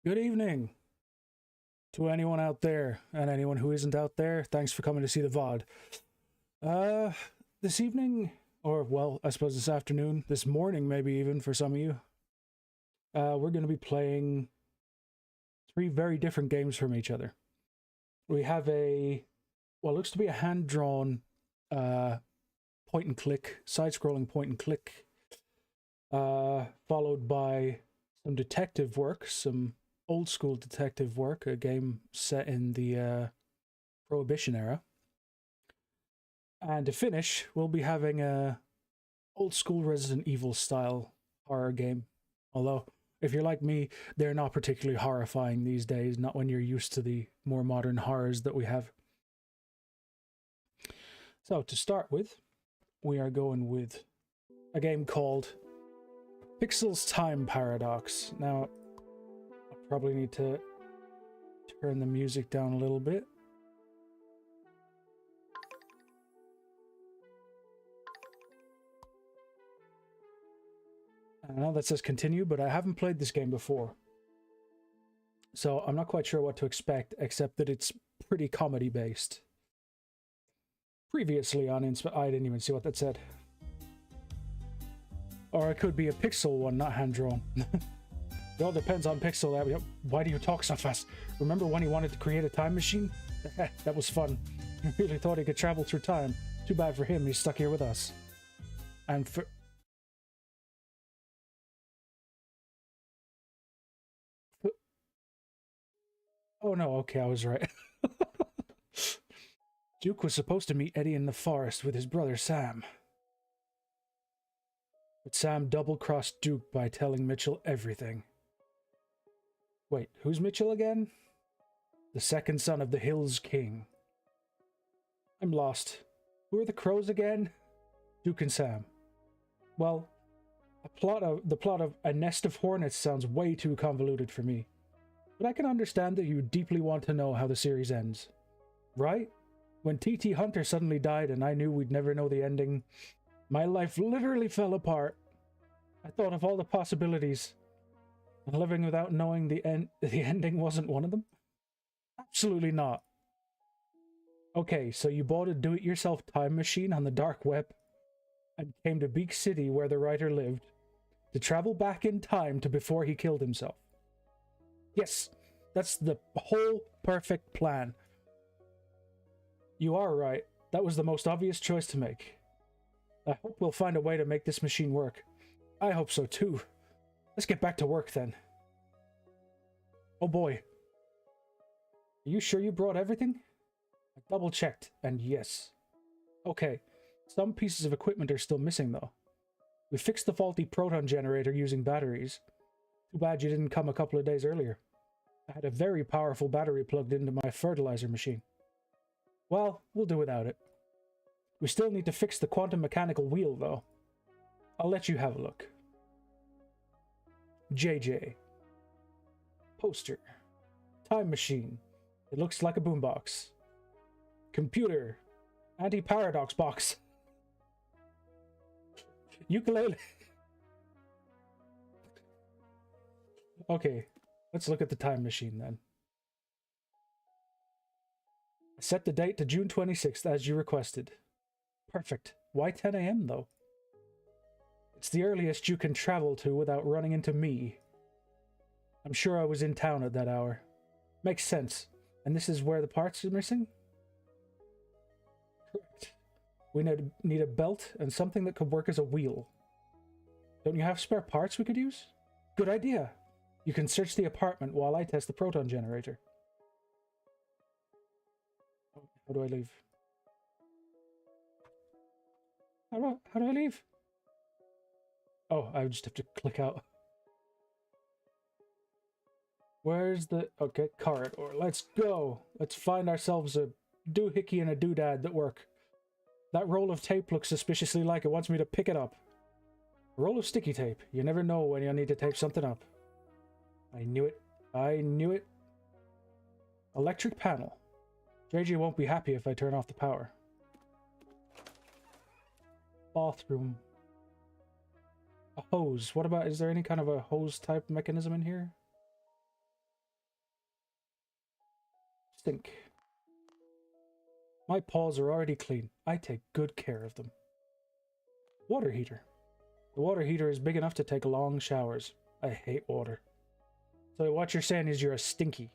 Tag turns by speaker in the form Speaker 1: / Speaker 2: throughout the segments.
Speaker 1: Good evening to anyone out there and anyone who isn't out there. Thanks for coming to see the VOD. This evening, or well, I suppose this afternoon, this morning maybe even for some of you, we're going to be playing 3 very different games from each other. We have what looks to be a hand-drawn point and click, side-scrolling point and click, followed by some detective work, some old school detective work, a game set in the Prohibition era. And to finish, we'll be having a old school Resident Evil style horror game. Although, if you're like me, they're not particularly horrifying these days, not when you're used to the more modern horrors that we have. So, to start with, we are going with a game called Pixel's Time Paradox. Now, I probably need to turn the music down a little bit. I know that says continue, but I haven't played this game before. So I'm not quite sure what to expect, except that it's pretty comedy-based. Previously on I didn't even see what that said. Or it could be a pixel one, not hand-drawn. It all depends on pixel. Why do you talk so fast? Remember when he wanted to create a time machine? That was fun. He really thought he could travel through time. Too bad for him, he's stuck here with us. And for... Oh no, okay, I was right. Duke was supposed to meet Eddie in the forest with his brother Sam. But Sam double-crossed Duke by telling Mitchell everything. Wait, who's Mitchell again? The second son of the Hills King. I'm lost. Who are the Crows again? Duke and Sam. Well, the plot of A Nest of Hornets sounds way too convoluted for me. But I can understand that you deeply want to know how the series ends. Right? When T.T. Hunter suddenly died and I knew we'd never know the ending, my life literally fell apart. I thought of all the possibilities, and living without knowing the ending wasn't one of them? Absolutely not. Okay, so you bought a do-it-yourself time machine on the dark web and came to Beak City where the writer lived to travel back in time to before he killed himself. Yes, that's the whole perfect plan. You are right. That was the most obvious choice to make. I hope we'll find a way to make this machine work. I hope so too. Let's get back to work then. Oh boy. Are you sure you brought everything? I double checked, and yes. Okay, some pieces of equipment are still missing though. We fixed the faulty proton generator using batteries. Too bad you didn't come a couple of days earlier. I had a very powerful battery plugged into my fertilizer machine. Well, we'll do without it. We still need to fix the quantum mechanical wheel, though. I'll let you have a look. JJ. Poster. Time machine. It looks like a boombox. Computer. Anti-paradox box. Ukulele. Okay, let's look at the time machine then. I set the date to June 26th as you requested. Perfect. Why 10 a.m. though? It's the earliest you can travel to without running into me. I'm sure I was in town at that hour. Makes sense. And this is where the parts are missing? Correct. We need a belt and something that could work as a wheel. Don't you have spare parts we could use? Good idea. You can search the apartment while I test the proton generator. How do I leave? How do I leave? Oh, I just have to click out. Where's the... Okay, corridor. Let's go. Let's find ourselves a doohickey and a doodad that work. That roll of tape looks suspiciously like it wants me to pick it up. A roll of sticky tape. You never know when you'll need to tape something up. I knew it. I knew it. Electric panel. JJ won't be happy if I turn off the power. Bathroom. A hose. What about... Is there any kind of a hose type mechanism in here? Sink. My paws are already clean. I take good care of them. Water heater. The water heater is big enough to take long showers. I hate water. So what you're saying is you're a stinky.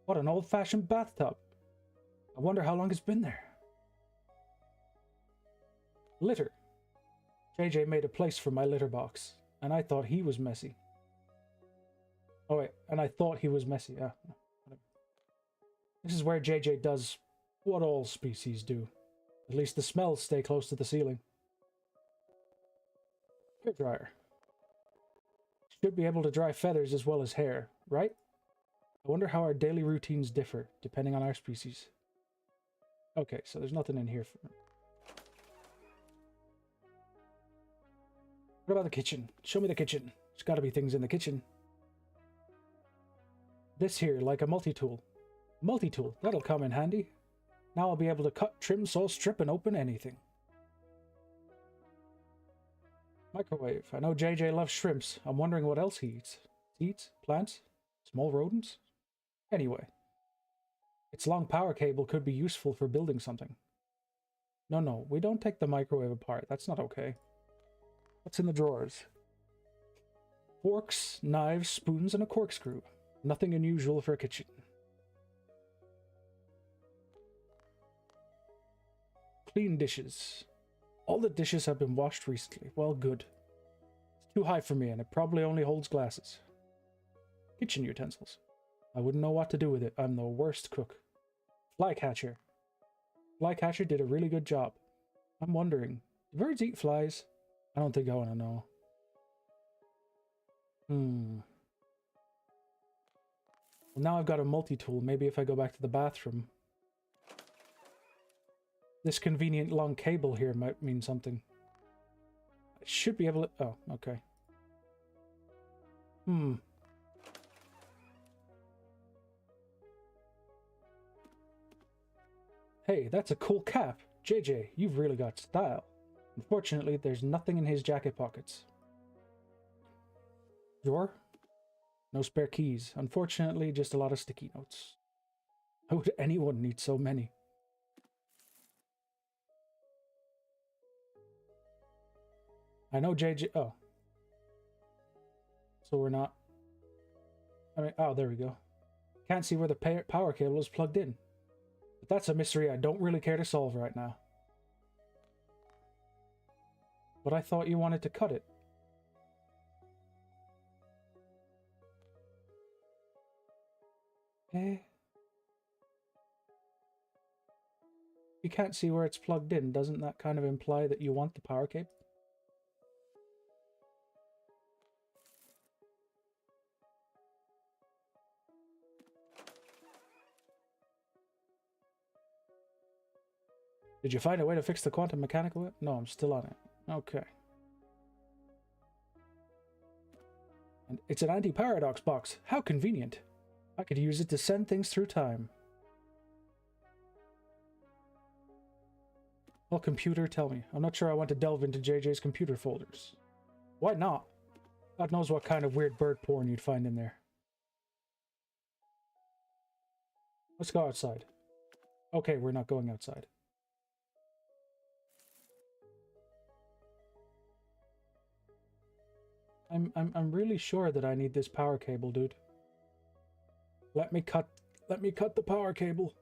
Speaker 1: What an old-fashioned bathtub. I wonder how long it's been there. Litter. JJ made a place for my litter box, and I thought he was messy. Oh wait, and I thought he was messy. Yeah. This is where JJ does what all species do. At least the smells stay close to the ceiling. Hair dryer. Should be able to dry feathers as well as hair, right? I wonder how our daily routines differ, depending on our species. Okay, so there's nothing in here for me. What about the kitchen? Show me the kitchen. There's gotta be things in the kitchen. This here, like a multi-tool. Multi-tool, that'll come in handy. Now I'll be able to cut, trim, saw, strip, and open anything. Microwave. I know JJ loves shrimps. I'm wondering what else he eats. Seeds? Plants? Small rodents? Anyway. Its long power cable could be useful for building something. No, we don't take the microwave apart. That's not okay. What's in the drawers? Forks, knives, spoons, and a corkscrew. Nothing unusual for a kitchen. Clean dishes. All the dishes have been washed recently. Well, good. It's too high for me, and it probably only holds glasses. Kitchen utensils. I wouldn't know what to do with it. I'm the worst cook. Flycatcher. Flycatcher did a really good job. I'm wondering, do birds eat flies? I don't think I want to know. Well, now I've got a multi-tool. Maybe if I go back to the bathroom. This convenient long cable here might mean something. I should be able to... Oh, okay. Hey, that's a cool cap. JJ, you've really got style. Unfortunately, there's nothing in his jacket pockets. Drawer? No spare keys. Unfortunately, just a lot of sticky notes. How would anyone need so many? I know JJ... Oh. So we're not... I mean, oh, there we go. Can't see where the power cable is plugged in. But that's a mystery I don't really care to solve right now. But I thought you wanted to cut it. Eh? You can't see where it's plugged in. Doesn't that kind of imply that you want the power cable? Did you find a way to fix the quantum mechanical whip? No, I'm still on it. Okay. And it's an anti-paradox box. How convenient. I could use it to send things through time. Well, computer, tell me. I'm not sure I want to delve into JJ's computer folders. Why not? God knows what kind of weird bird porn you'd find in there. Let's go outside. Okay, we're not going outside. I'm really sure that I need this power cable, dude. Let me cut the power cable.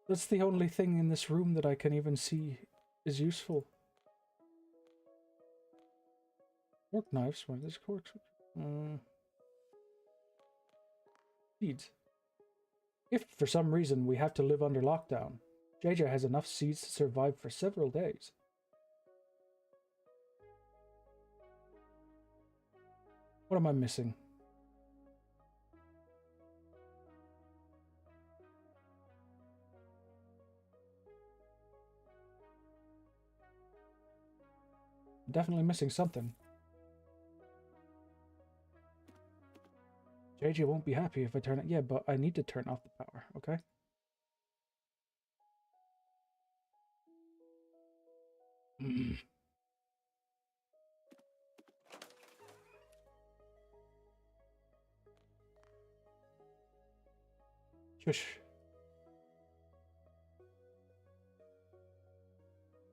Speaker 1: That's the only thing in this room that I can even see is useful. Fork knives, where there's corks. Seeds. If for some reason we have to live under lockdown, JJ has enough seeds to survive for several days. What am I missing? I'm definitely missing something. JJ won't be happy if I turn it. Yeah, but I need to turn off the power, okay? Shush.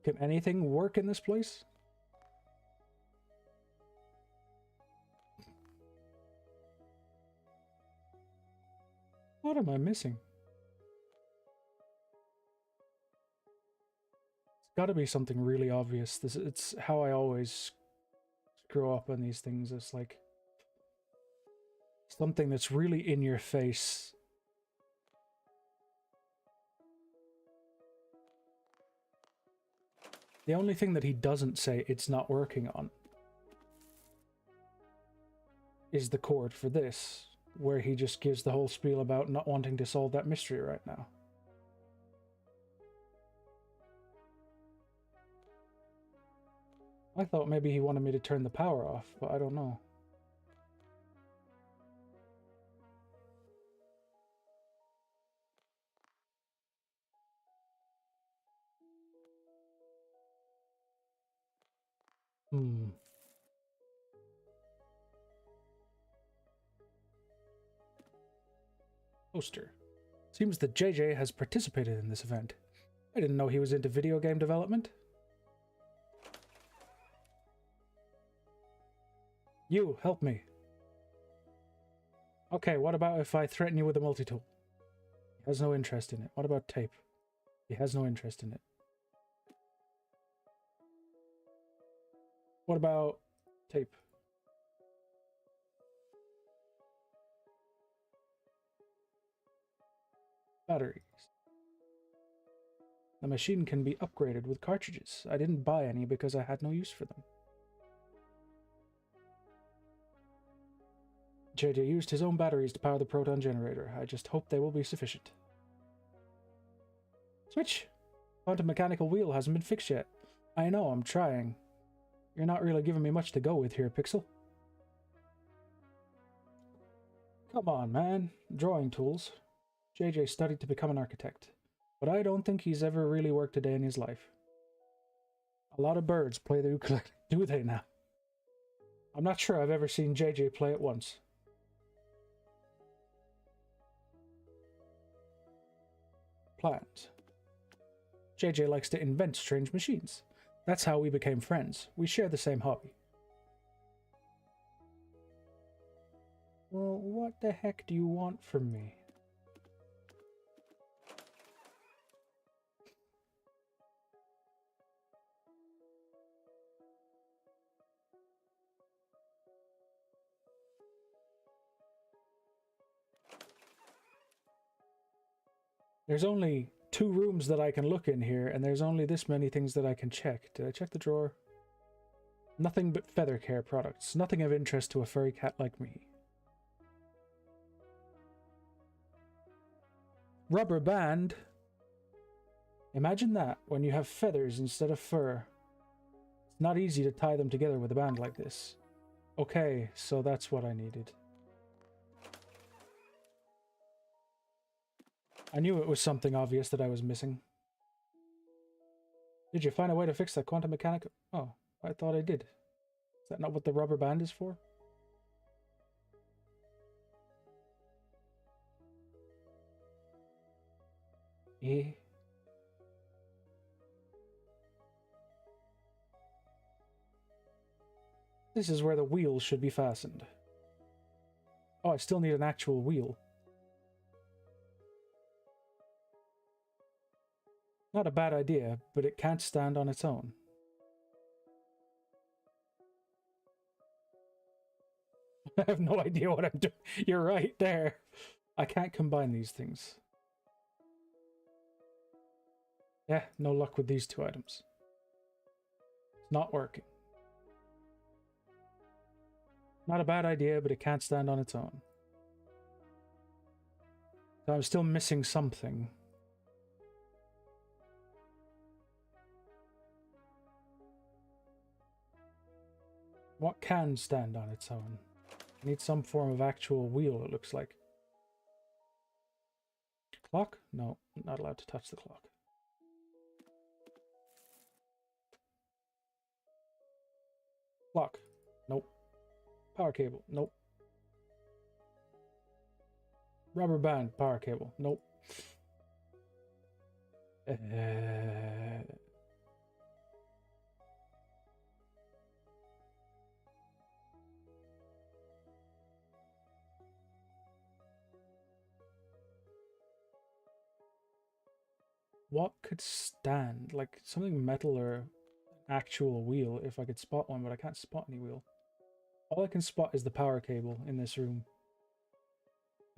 Speaker 1: Can anything work in this place? What am I missing? It's got to be something really obvious. It's how I always screw up on these things. It's like something that's really in your face. The only thing that he doesn't say it's not working on is the cord for this, where he just gives the whole spiel about not wanting to solve that mystery right now. I thought maybe he wanted me to turn the power off, but I don't know. Poster. Seems that JJ has participated in this event. I didn't know he was into video game development. You, help me. Okay, what about if I threaten you with a multi-tool? He has no interest in it. What about tape? He has no interest in it. What about tape? Batteries. The machine can be upgraded with cartridges. I didn't buy any because I had no use for them. JJ used his own batteries to power the proton generator. I just hope they will be sufficient. Switch! Quantum mechanical wheel hasn't been fixed yet. I know, I'm trying. You're not really giving me much to go with here, Pixel. Come on, man. Drawing tools. JJ studied to become an architect, but I don't think he's ever really worked a day in his life. A lot of birds play the ukulele, do they now? I'm not sure I've ever seen JJ play it once. Plans. JJ likes to invent strange machines. That's how we became friends. We share the same hobby. Well, what the heck do you want from me? There's only 2 rooms that I can look in here, and there's only this many things that I can check. Did I check the drawer? Nothing but feather care products. Nothing of interest to a furry cat like me. Rubber band? Imagine that, when you have feathers instead of fur. It's not easy to tie them together with a band like this. Okay, so that's what I needed. I knew it was something obvious that I was missing. Did you find a way to fix that quantum mechanical? Oh, I thought I did. Is that not what the rubber band is for? Eh? This is where the wheel should be fastened. Oh, I still need an actual wheel. Not a bad idea, but it can't stand on its own. I have no idea what I'm doing. You're right there. I can't combine these things. Yeah, no luck with these 2 items. It's not working. Not a bad idea, but it can't stand on its own. So I'm still missing something. What can stand on its own? I need some form of actual wheel, it looks like. Clock? No, not allowed to touch the clock. Clock? Nope. Power cable? Nope. Rubber band? Power cable? Nope. What could stand? Like something metal or actual wheel if I could spot one, but I can't spot any wheel. All I can spot is the power cable in this room.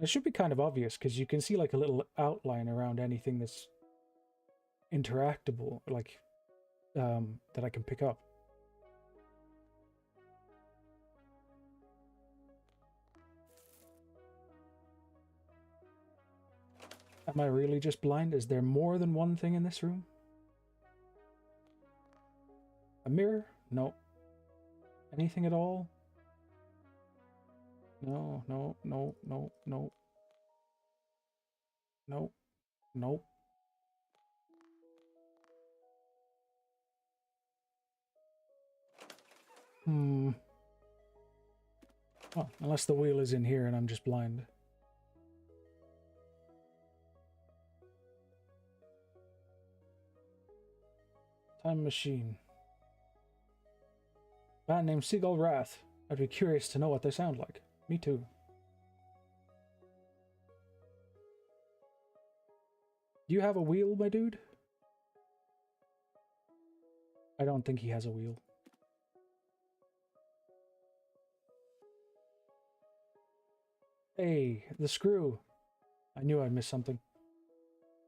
Speaker 1: It should be kind of obvious because you can see like a little outline around anything that's interactable, like that I can pick up. Am I really just blind? Is there more than one thing in this room? A mirror? No. Anything at all? No, no, no, no, no. No, nope. Hmm. Oh, unless the wheel is in here and I'm just blind. Time machine. Band named Seagull Wrath. I'd be curious to know what they sound like. Me too. Do you have a wheel, my dude? I don't think he has a wheel. Hey, the screw. I knew I missed something.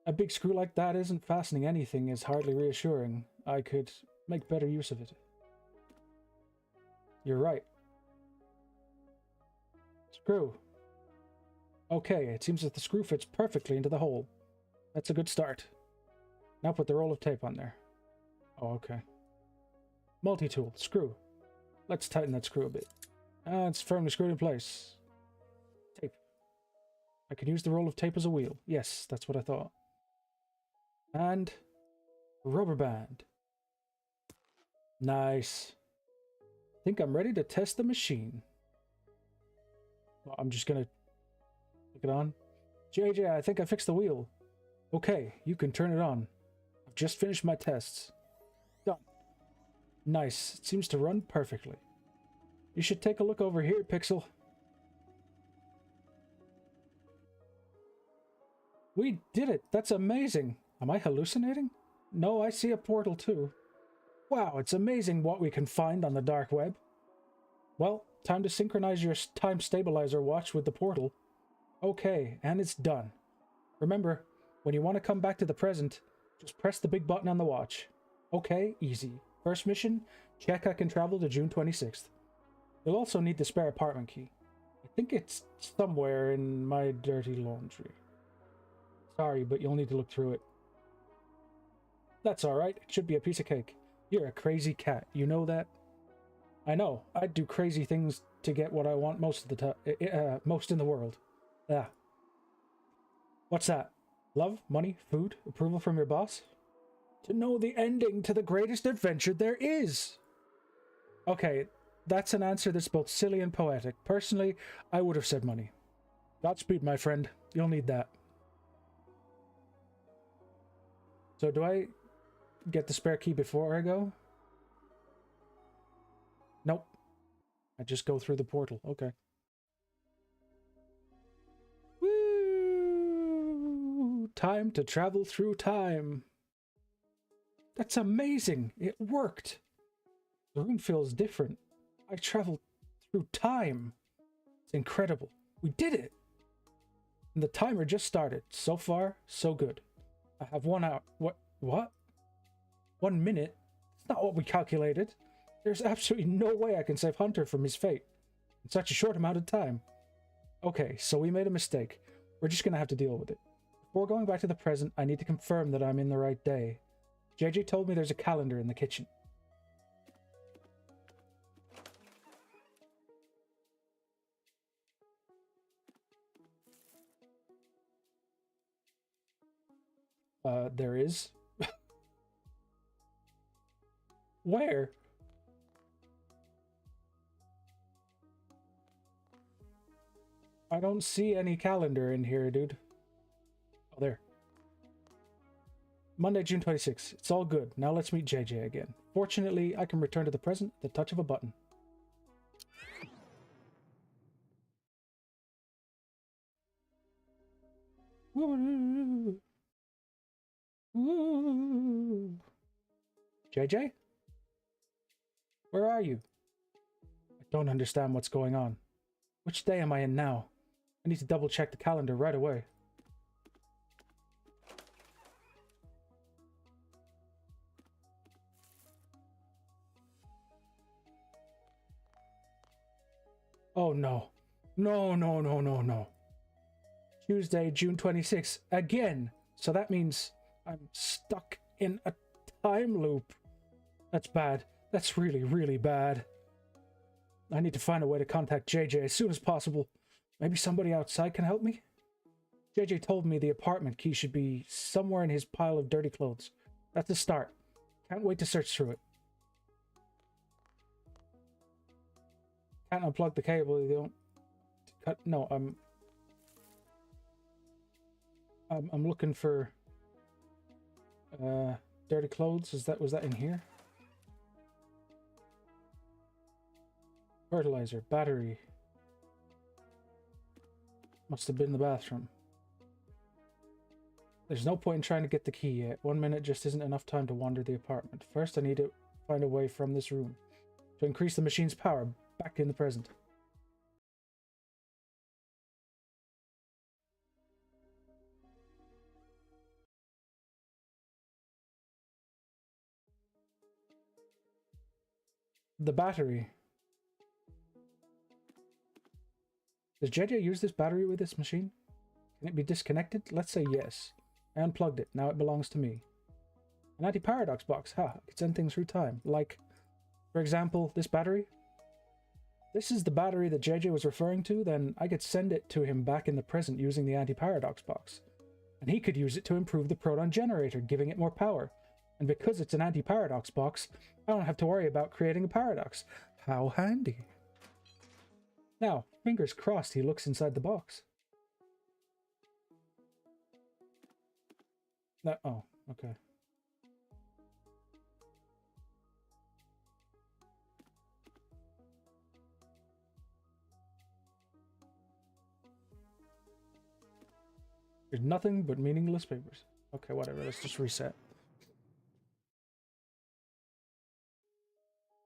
Speaker 1: A big screw like that isn't fastening anything is hardly reassuring. I could make better use of it. You're right. Screw. Okay, it seems that the screw fits perfectly into the hole. That's a good start. Now put the roll of tape on there. Oh, okay. Multi-tool. Screw. Let's tighten that screw a bit. It's firmly screwed in place. Tape. I can use the roll of tape as a wheel. Yes, that's what I thought. And rubber band. Nice. Think I'm ready to test the machine. Well, I'm just gonna look it on. JJ, I think I fixed the wheel. Okay, you can turn it on. I've just finished my tests. Done. Nice. It seems to run perfectly. You should take a look over here, Pixel. We did it! That's amazing! Am I hallucinating? No, I see a portal too. Wow, it's amazing what we can find on the dark web. Well, time to synchronize your time stabilizer watch with the portal. Okay, and it's done. Remember, when you want to come back to the present, just press the big button on the watch. Okay, easy. First mission, check I can travel to June 26th. You'll also need the spare apartment key. I think it's somewhere in my dirty laundry. Sorry, but you'll need to look through it. That's alright, it should be a piece of cake. You're a crazy cat, you know that? I know, I'd do crazy things to get what I want most of the time, most in the world. Ah. What's that? Love, money, food, approval from your boss? To know the ending to the greatest adventure there is! Okay, that's an answer that's both silly and poetic. Personally, I would have said money. Godspeed, my friend. You'll need that. So do I get the spare key before I go? Nope. I just go through the portal. Okay. Woo! Time to travel through time. That's amazing. It worked. The room feels different. I traveled through time. It's incredible. We did it. And the timer just started. So far, so good. I have 1 hour. What? 1 minute? That's not what we calculated. There's absolutely no way I can save Hunter from his fate in such a short amount of time. Okay, so we made a mistake. We're just gonna have to deal with it. Before going back to the present, I need to confirm that I'm in the right day. JJ told me there's a calendar in the kitchen. There is. Where? I don't see any calendar in here, dude. Oh, there. Monday, June 26th. It's all good. Now let's meet JJ again. Fortunately, I can return to the present at the touch of a button. Woo! Woo! JJ? Where are you? I don't understand what's going on. Which day am I in now? I need to double check the calendar right away. Oh no. No, no, no, no, no. Tuesday, June 26th. Again. So that means I'm stuck in a time loop. That's bad. That's really, really bad. I need to find a way to contact JJ as soon as possible. Maybe somebody outside can help me? JJ told me the apartment key should be somewhere in his pile of dirty clothes. That's a start. Can't wait to search through it. Can't unplug the cable. You don't cut. No, I'm looking for dirty clothes. Was that in here? Fertilizer, battery. Must have been in the bathroom. There's no point in trying to get the key yet. 1 minute just isn't enough time to wander the apartment. First, I need to find a way from this room to increase the machine's power back in the present. The battery. Does JJ use this battery with this machine? Can it be disconnected? Let's say yes. I unplugged it. Now it belongs to me. An anti-paradox box. Ha! I can send things through time. Like, for example, this battery. This is the battery that JJ was referring to. Then I could send it to him back in the present using the anti-paradox box. And he could use it to improve the proton generator, giving it more power. And because it's an anti-paradox box, I don't have to worry about creating a paradox. How handy. Now, fingers crossed he looks inside the box. No, oh, okay. There's nothing but meaningless papers. Okay, whatever, let's just reset.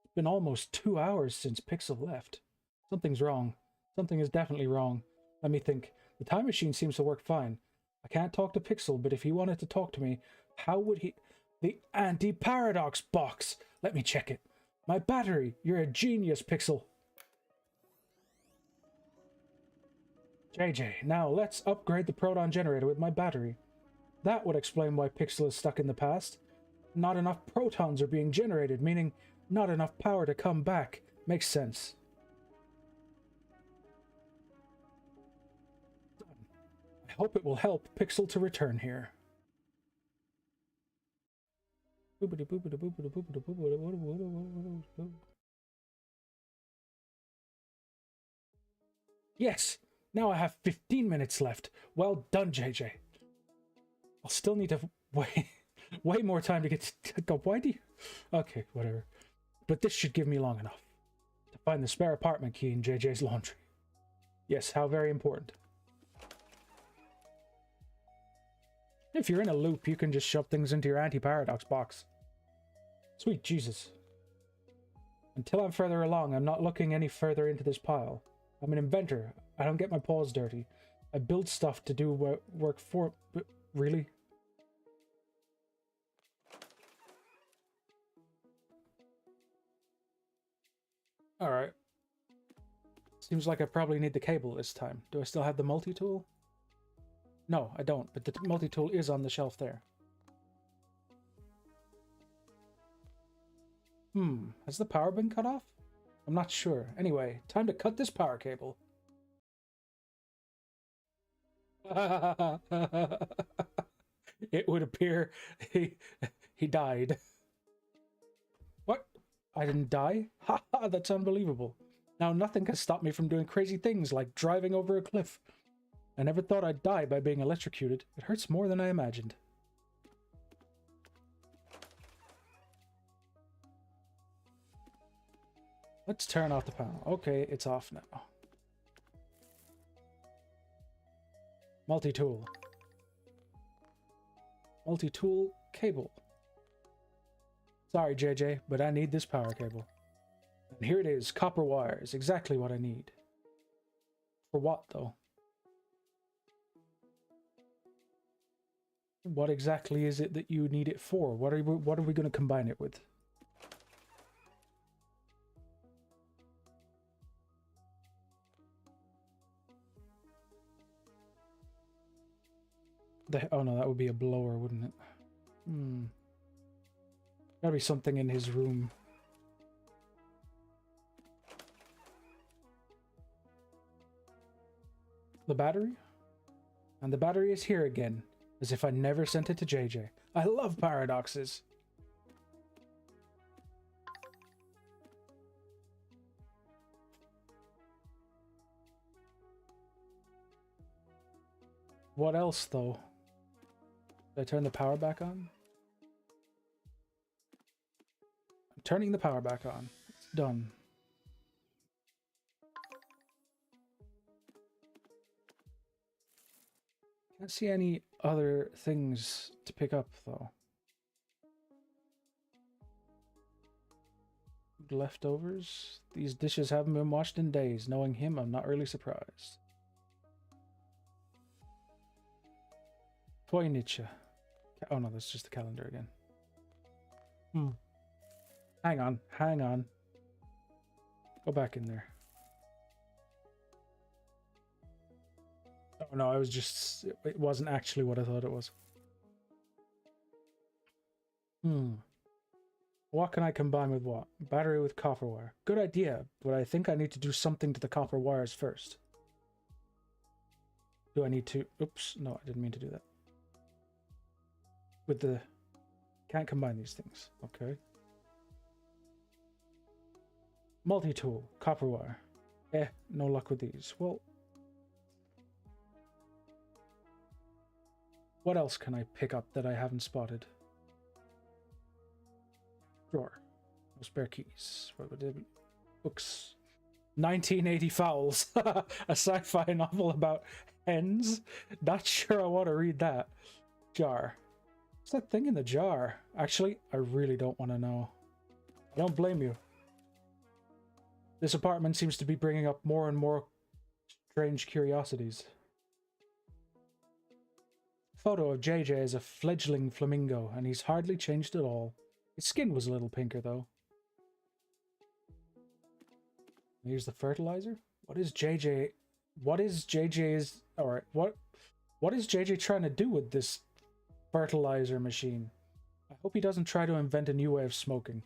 Speaker 1: It's been almost 2 hours since Pixel left. Something's wrong. Something is definitely wrong. Let me think. The time machine seems to work fine. I can't talk to Pixel, but if he wanted to talk to me, how would he... The anti-paradox box! Let me check it. My battery! You're a genius, Pixel! JJ, now let's upgrade the proton generator with my battery. That would explain why Pixel is stuck in the past. Not enough protons are being generated, meaning not enough power to come back. Makes sense. I hope it will help Pixel to return here. Yes! Now I have 15 minutes left. Well done, JJ. I'll still need to way more time to get to go Pointy. Okay, whatever. But this should give me long enough to find the spare apartment key in JJ's laundry. Yes, how very important. If you're in a loop, you can just shove things into your anti-paradox box. Sweet Jesus. Until I'm further along, I'm not looking any further into this pile. I'm an inventor. I don't get my paws dirty. I build stuff to do work for... Really? Alright. Seems like I probably need the cable this time. Do I still have the multi-tool? No, I don't, but the multi-tool is on the shelf there. Has the power been cut off? I'm not sure. Anyway, time to cut this power cable. It would appear he died. What? I didn't die? Haha, that's unbelievable. Now nothing can stop me from doing crazy things like driving over a cliff. I never thought I'd die by being electrocuted. It hurts more than I imagined. Let's turn off the panel. Okay, it's off now. Multi-tool. Multi-tool cable. Sorry, JJ, but I need this power cable. And here it is, copper wires. Exactly what I need. For what, though? What exactly is it that you need it for? What are we going to combine it with? Oh no, that would be a blower, wouldn't it? Gotta be something in his room. The battery? And the battery is here again, as if I never sent it to JJ. I love paradoxes. What else, though? Did I turn the power back on? I'm turning the power back on. It's done. Can't see any other things to pick up, though. Leftovers? These dishes haven't been washed in days. Knowing him, I'm not really surprised. Pointy. Oh no, that's just the calendar again. Hang on, hang on. Go back in there. Oh no, I was just... It wasn't actually what I thought it was. What can I combine with what? Battery with copper wire. Good idea, but I think I need to do something to the copper wires first. Do I need to... Oops, no, I didn't mean to do that. With the... Can't combine these things. Okay. Multi-tool, copper wire. No luck with these. Well... What else can I pick up that I haven't spotted? Drawer. No spare keys. What would it be? Books. 1980 Fowls. A sci-fi novel about hens. Not sure I want to read that. Jar. What's that thing in the jar? Actually, I really don't want to know. I don't blame you. This apartment seems to be bringing up more and more strange curiosities. Photo of JJ as a fledgling flamingo, and he's hardly changed at all. His skin was a little pinker, though. Here's the fertilizer. What is JJ... What is JJ's... Alright, what is JJ trying to do with this fertilizer machine? I hope he doesn't try to invent a new way of smoking.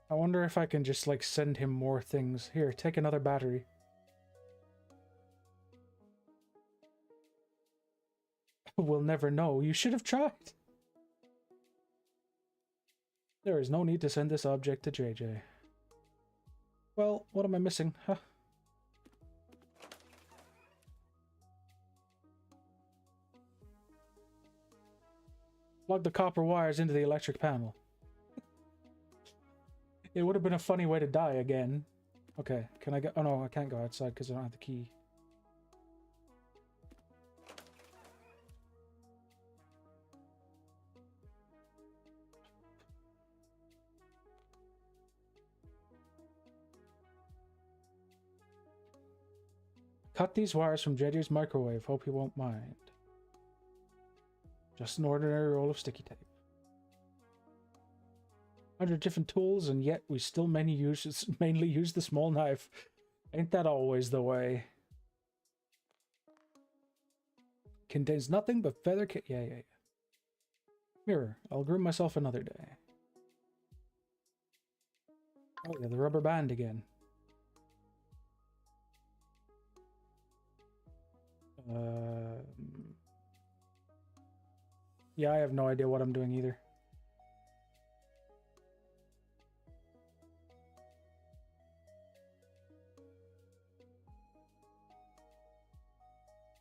Speaker 1: I wonder if I can just, like, send him more things. Here, take another battery. We'll never know. You should have tried. There is no need to send this object to JJ. Well, what am I missing? Huh? Plug the copper wires into the electric panel. It would have been a funny way to die again. Okay, can I go? Oh no, I can't go outside because I don't have the key. Cut these wires from JJ's microwave. Hope he won't mind. Just an ordinary roll of sticky tape. 100 different tools, and yet we still mainly use the small knife. Ain't that always the way? Contains nothing but feather kit. Yeah. Mirror. I'll groom myself another day. Oh yeah, the rubber band again. Yeah, I have no idea what I'm doing either.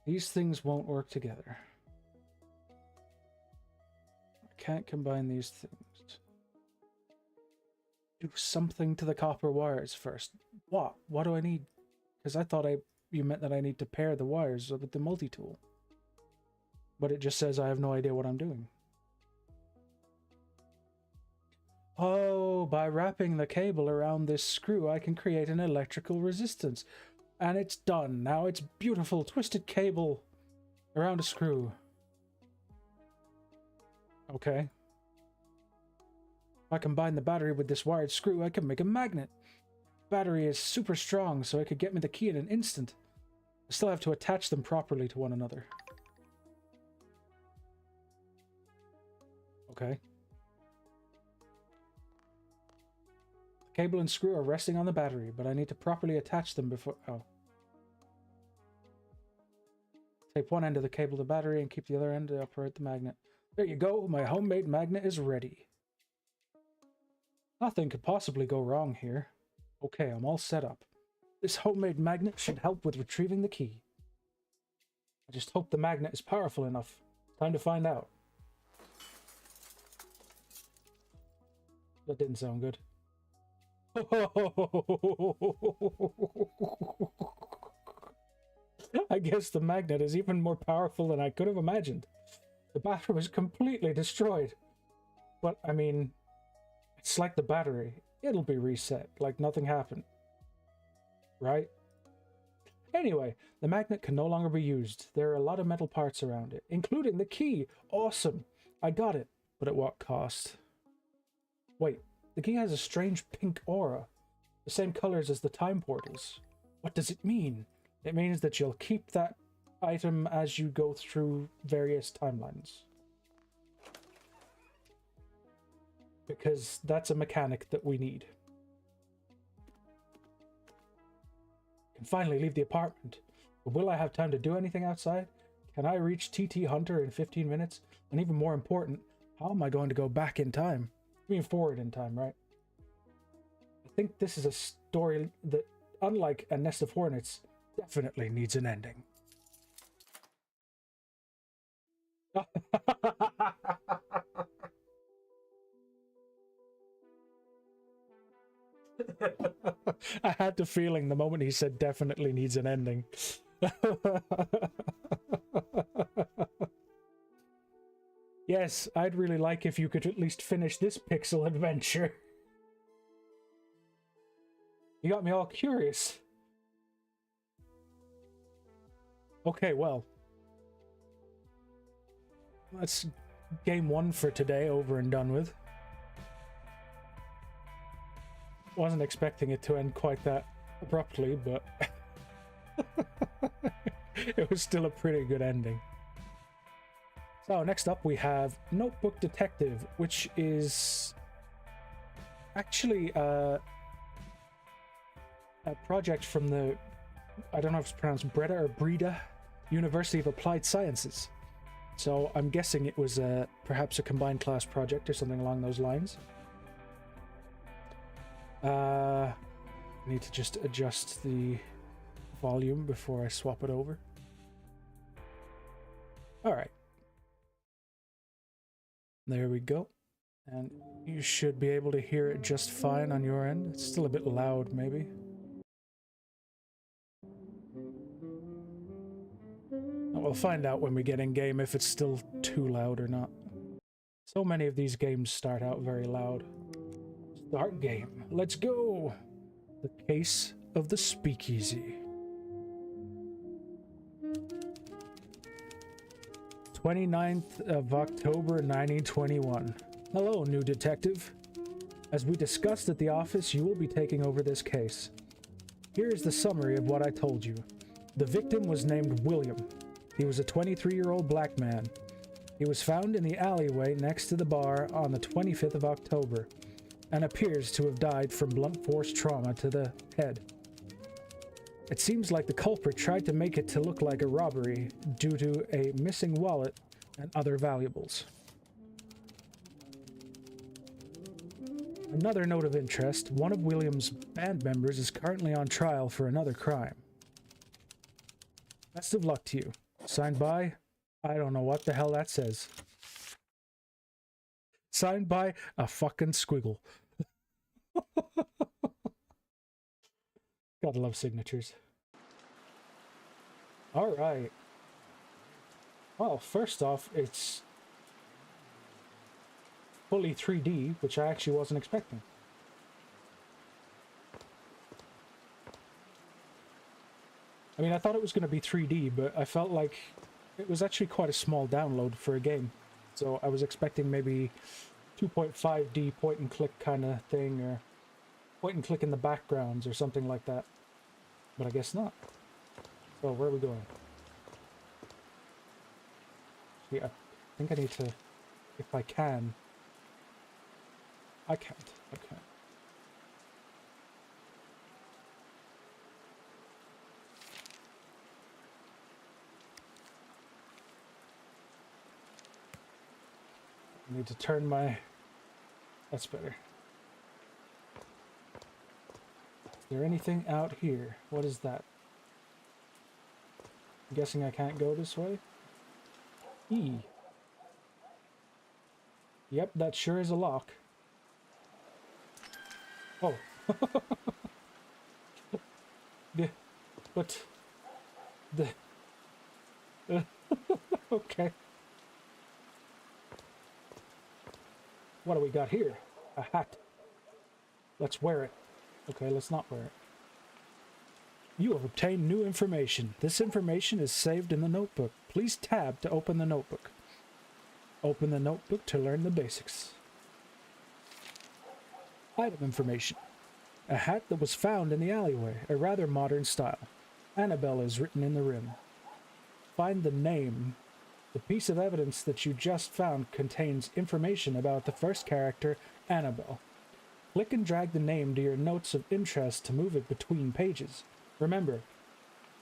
Speaker 1: These things won't work together. I can't combine these things. Do something to the copper wires first. What? What do I need? Because I thought you meant that I need to pair the wires with the multi-tool. But it just says I have no idea what I'm doing. Oh, by wrapping the cable around this screw, I can create an electrical resistance. And it's done. Now it's beautiful twisted cable around a screw. Okay. If I combine the battery with this wired screw, I can make a magnet. Battery is super strong, so it could get me the key in an instant. I still have to attach them properly to one another. Okay. The cable and screw are resting on the battery, but I need to properly attach them before... Oh. Tape one end of the cable to the battery and keep the other end to operate the magnet. There you go, my homemade magnet is ready. Nothing could possibly go wrong here. Okay, I'm all set up. This homemade magnet should help with retrieving the key. I just hope the magnet is powerful enough. Time to find out. That didn't sound good. I guess the magnet is even more powerful than I could have imagined. The battery was completely destroyed. But, I mean, it's like the battery. It'll be reset, like nothing happened. Right? Anyway, the magnet can no longer be used. There are a lot of metal parts around it, including the key. Awesome. I got it. But at what cost? Wait, the key has a strange pink aura. The same colors as the time portals. What does it mean? It means that you'll keep that item as you go through various timelines. Because that's a mechanic that we need. I can finally leave the apartment. But will I have time to do anything outside? Can I reach TT Hunter in 15 minutes? And even more important, how am I going to go back in time? I mean forward in time, right? I think this is a story that, unlike A Nest of Hornets, definitely needs an ending. I had the feeling the moment he said definitely needs an ending. Yes, I'd really like if you could at least finish this pixel adventure. You got me all curious. Okay, well. That's game one for today, over and done with. Wasn't expecting it to end quite that abruptly, but it was still a pretty good ending. So next up we have Notebook Detective, which is actually a project from the, I don't know if it's pronounced Breda or Breda, University of Applied Sciences. So I'm guessing it was perhaps a combined class project or something along those lines. I need to just adjust the volume before I swap it over. Alright. There we go. And you should be able to hear it just fine on your end. It's still a bit loud, maybe. We'll find out when we get in game if it's still too loud or not. So many of these games start out very loud. Start game. Let's go! The Case of the Speakeasy. 29th of October 1921. Hello, new detective. As we discussed at the office, you will be taking over this case. Here is the summary of what I told you. The victim was named William. He was a 23-year-old black man. He was found in the alleyway next to the bar on the 25th of October and appears to have died from blunt force trauma to the head. It seems like the culprit tried to make it to look like a robbery due to a missing wallet and other valuables. Another note of interest, one of William's band members is currently on trial for another crime. Best of luck to you. Signed by, I don't know what the hell that says. Signed by a fucking squiggle. Gotta love signatures. Alright. Well, first off, it's fully 3D, which I actually wasn't expecting. I mean, I thought it was going to be 3D, but I felt like it was actually quite a small download for a game. So I was expecting maybe 2.5D point and click kind of thing, or point and click in the backgrounds or something like that. But I guess not. So where are we going? See, I think I need to, if I can. I can't. Okay. I need to turn my... That's better. Is there anything out here? What is that? I'm guessing I can't go this way? E. Yep, that sure is a lock. Oh. But... Okay. What do we got here? A hat. Let's wear it. Okay, let's not wear it. You have obtained new information. This information is saved in the notebook. Please tab to open the notebook. Open the notebook to learn the basics. Item information. A hat that was found in the alleyway, a rather modern style. Annabelle is written in the rim. Find the name. The piece of evidence that you just found contains information about the first character, Annabelle. Click and drag the name to your notes of interest to move it between pages. Remember,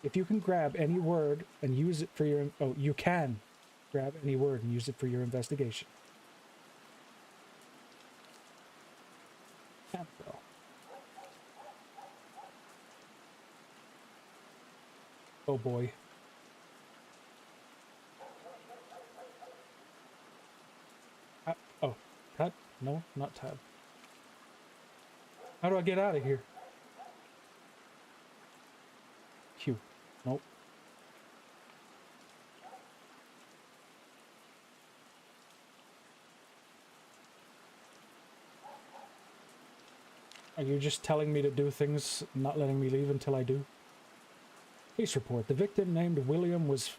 Speaker 1: if you can grab any word and use it for your... Oh, you can grab any word and use it for your investigation. Annabelle. Oh boy. Oh, tab? No, not tab. How do I get out of here? Q. Nope. Are you just telling me to do things, not letting me leave until I do? Case report. The victim named William was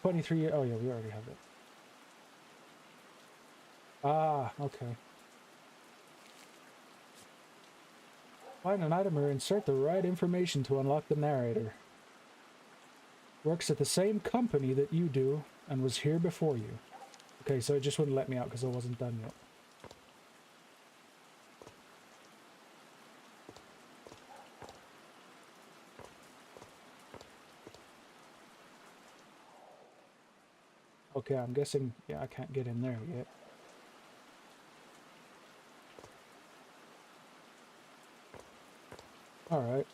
Speaker 1: 23... Oh yeah, we already have it. Ah, okay. Find an item or insert the right information to unlock the narrator. Works at the same company that you do and was here before you. Okay, so it just wouldn't let me out because I wasn't done yet. Okay, I'm guessing, yeah, I can't get in there yet. Alright.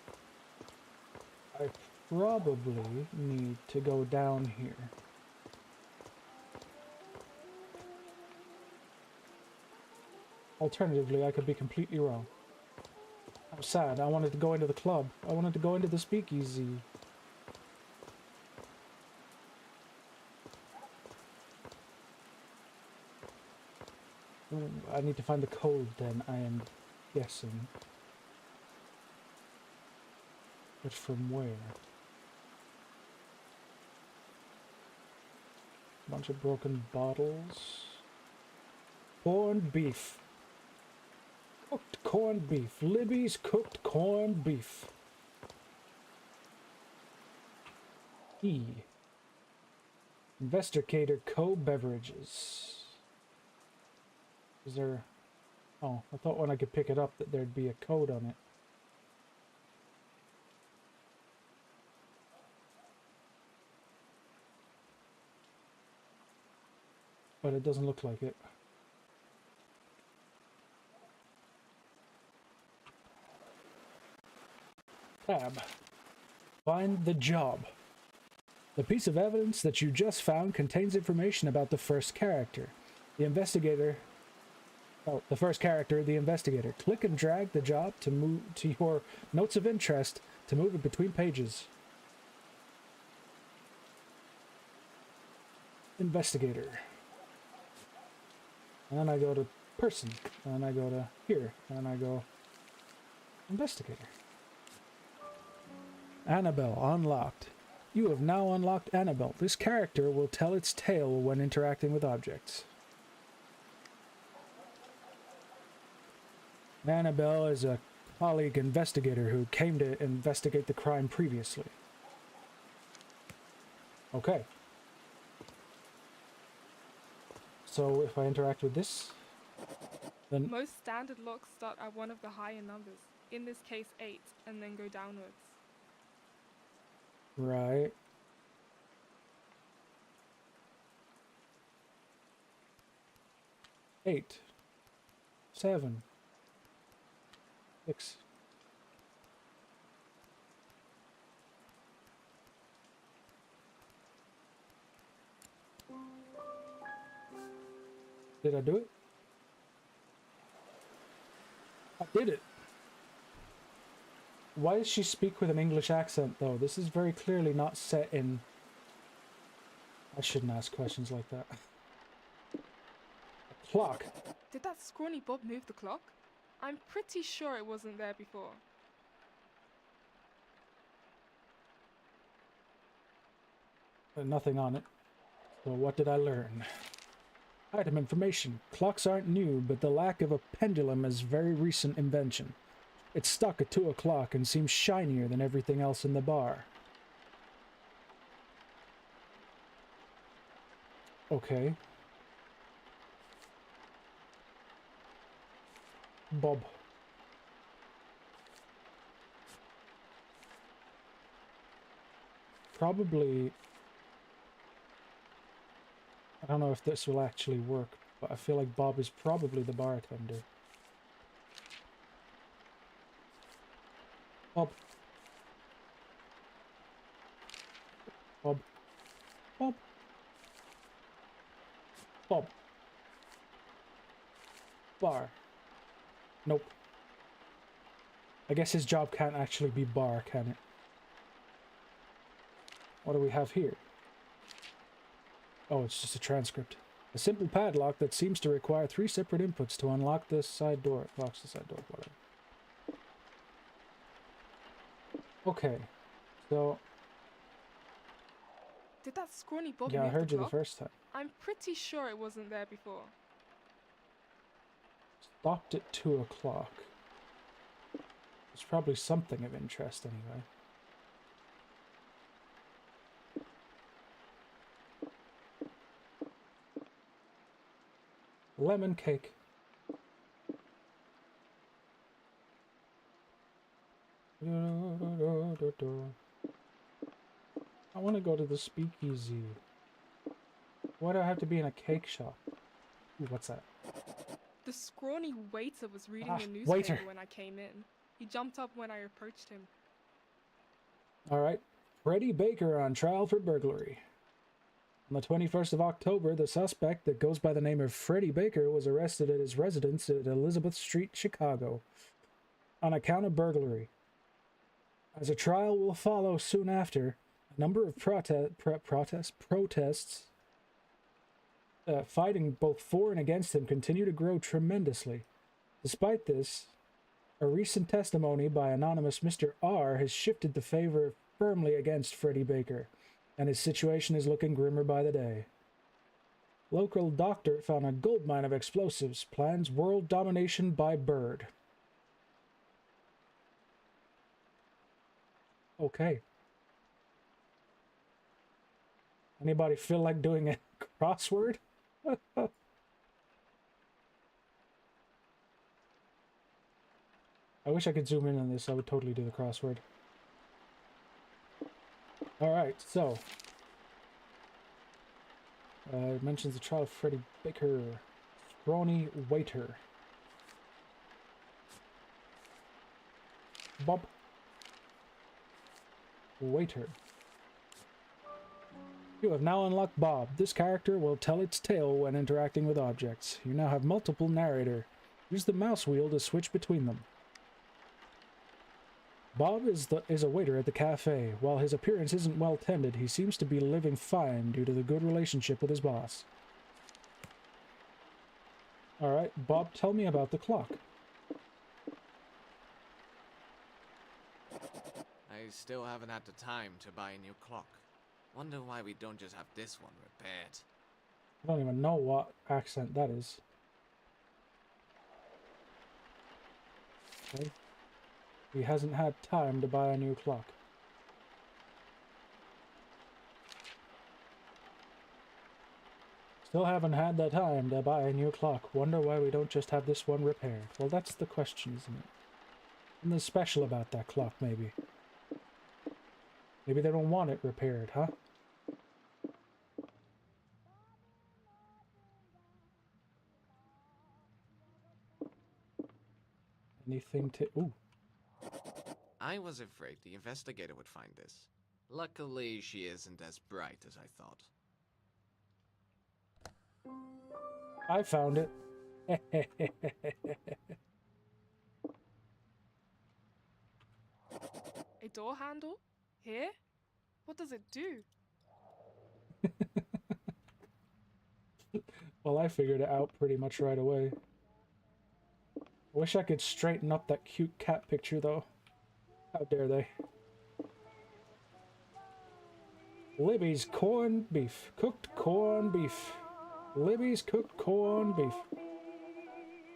Speaker 1: I probably need to go down here. Alternatively, I could be completely wrong. I'm sad. I wanted to go into the club. I wanted to go into the speakeasy. I need to find the code then, I am guessing. But from where? Bunch of broken bottles. Corned beef. Cooked corned beef. Libby's cooked corned beef. E. Investigator Co-Beverages. Is there... Oh, I thought when I could pick it up that there'd be a code on it. But it doesn't look like it. Tab. Find the job. The piece of evidence that you just found contains information about the first character. The investigator... Oh, the first character, the investigator. Click and drag the job to move to your notes of interest to move it between pages. Investigator. And then I go to person. And then I go to here. And then I go investigator. Annabelle unlocked. You have now unlocked Annabelle. This character will tell its tale when interacting with objects. Annabelle is a colleague investigator who came to investigate the crime previously. Okay. So if I interact with this, then...
Speaker 2: Most standard locks start at one of the higher numbers, in this case 8, and then go downwards.
Speaker 1: Right. Eight. 7. 6. Did I do it? I did it. Why does she speak with an English accent, though? This is very clearly not set in... I shouldn't ask questions like that. A clock.
Speaker 2: Did that scrawny Bob move the clock? I'm pretty sure it wasn't there before.
Speaker 1: Nothing on it. So what did I learn? Item information. Clocks aren't new, but the lack of a pendulum is very recent invention. It's stuck at 2 o'clock and seems shinier than everything else in the bar. Okay. Bob. Probably... I don't know if this will actually work, but I feel like Bob is probably the bartender. Bob. Bob. Bob. Bob. Bar. Nope. I guess his job can't actually be bar, can it? What do we have here? Oh, it's just a transcript. A simple padlock that seems to require 3 separate inputs to unlock this side door. It locks the side door, whatever. Okay, so...
Speaker 2: Did that scrawny bother
Speaker 1: yeah,
Speaker 2: me
Speaker 1: I
Speaker 2: at the
Speaker 1: heard you the
Speaker 2: clock?
Speaker 1: first time.
Speaker 2: I'm pretty sure it wasn't there before.
Speaker 1: Stopped at 2 o'clock. There's probably something of interest anyway. Lemon cake. I want to go to the speakeasy. Why do I have to be in a cake shop? Ooh, what's that?
Speaker 2: The scrawny waiter was reading the newspaper
Speaker 1: waiter.
Speaker 2: when I came in. He jumped up when I approached him.
Speaker 1: Alright. Freddie Baker on trial for burglary. On the 21st of October, the suspect that goes by the name of Freddie Baker was arrested at his residence at Elizabeth Street, Chicago, on account of burglary. As a trial will follow soon after, a number of protests fighting both for and against him continue to grow tremendously. Despite this, a recent testimony by anonymous Mr. R has shifted the favor firmly against Freddie Baker, and his situation is looking grimmer by the day. Local doctor found a goldmine of explosives, plans world domination by bird. Okay. Anybody feel like doing a crossword? I wish I could zoom in on this. I would totally do the crossword. Alright, so. It mentions the trial of Freddie Baker. Scrawny waiter. Bob. Waiter. You have now unlocked Bob. This character will tell its tale when interacting with objects. You now have multiple narrator. Use the mouse wheel to switch between them. Bob is a waiter at the cafe. While his appearance isn't well tended, he seems to be living fine due to the good relationship with his boss. Alright, Bob, tell me about the clock.
Speaker 3: I still haven't had the time to buy a new clock. Wonder why we don't just have this one repaired.
Speaker 1: I don't even know what accent that is. Okay. He hasn't had time to buy a new clock. Still haven't had the time to buy a new clock. Wonder why we don't just have this one repaired. Well, that's the question, isn't it? Something special about that clock, maybe. Maybe they don't want it repaired, huh? Anything to... Ooh.
Speaker 3: I was afraid the investigator would find this. Luckily, she isn't as bright as I thought.
Speaker 1: I found it.
Speaker 2: A door handle? Here? What does it do?
Speaker 1: Well, I figured it out pretty much right away. I wish I could straighten up that cute cat picture, though. How dare they? Libby's corned beef. Cooked corned beef. Libby's cooked corned beef.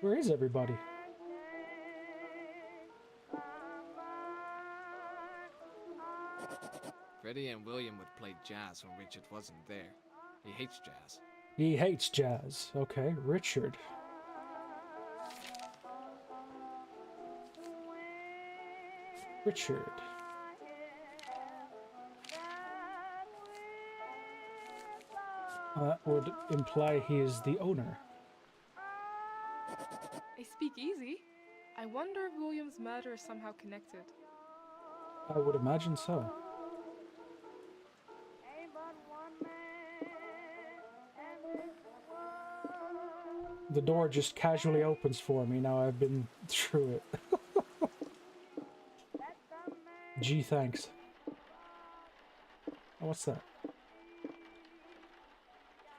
Speaker 1: Where is everybody?
Speaker 3: Freddie and William would play jazz when Richard wasn't there. He hates jazz.
Speaker 1: He hates jazz. Okay, Richard. Richard. That would imply he is the owner.
Speaker 2: A speakeasy? I wonder if William's murder is somehow connected.
Speaker 1: I would imagine so. The door just casually opens for me now I've been through it. Gee, thanks. Oh, what's that?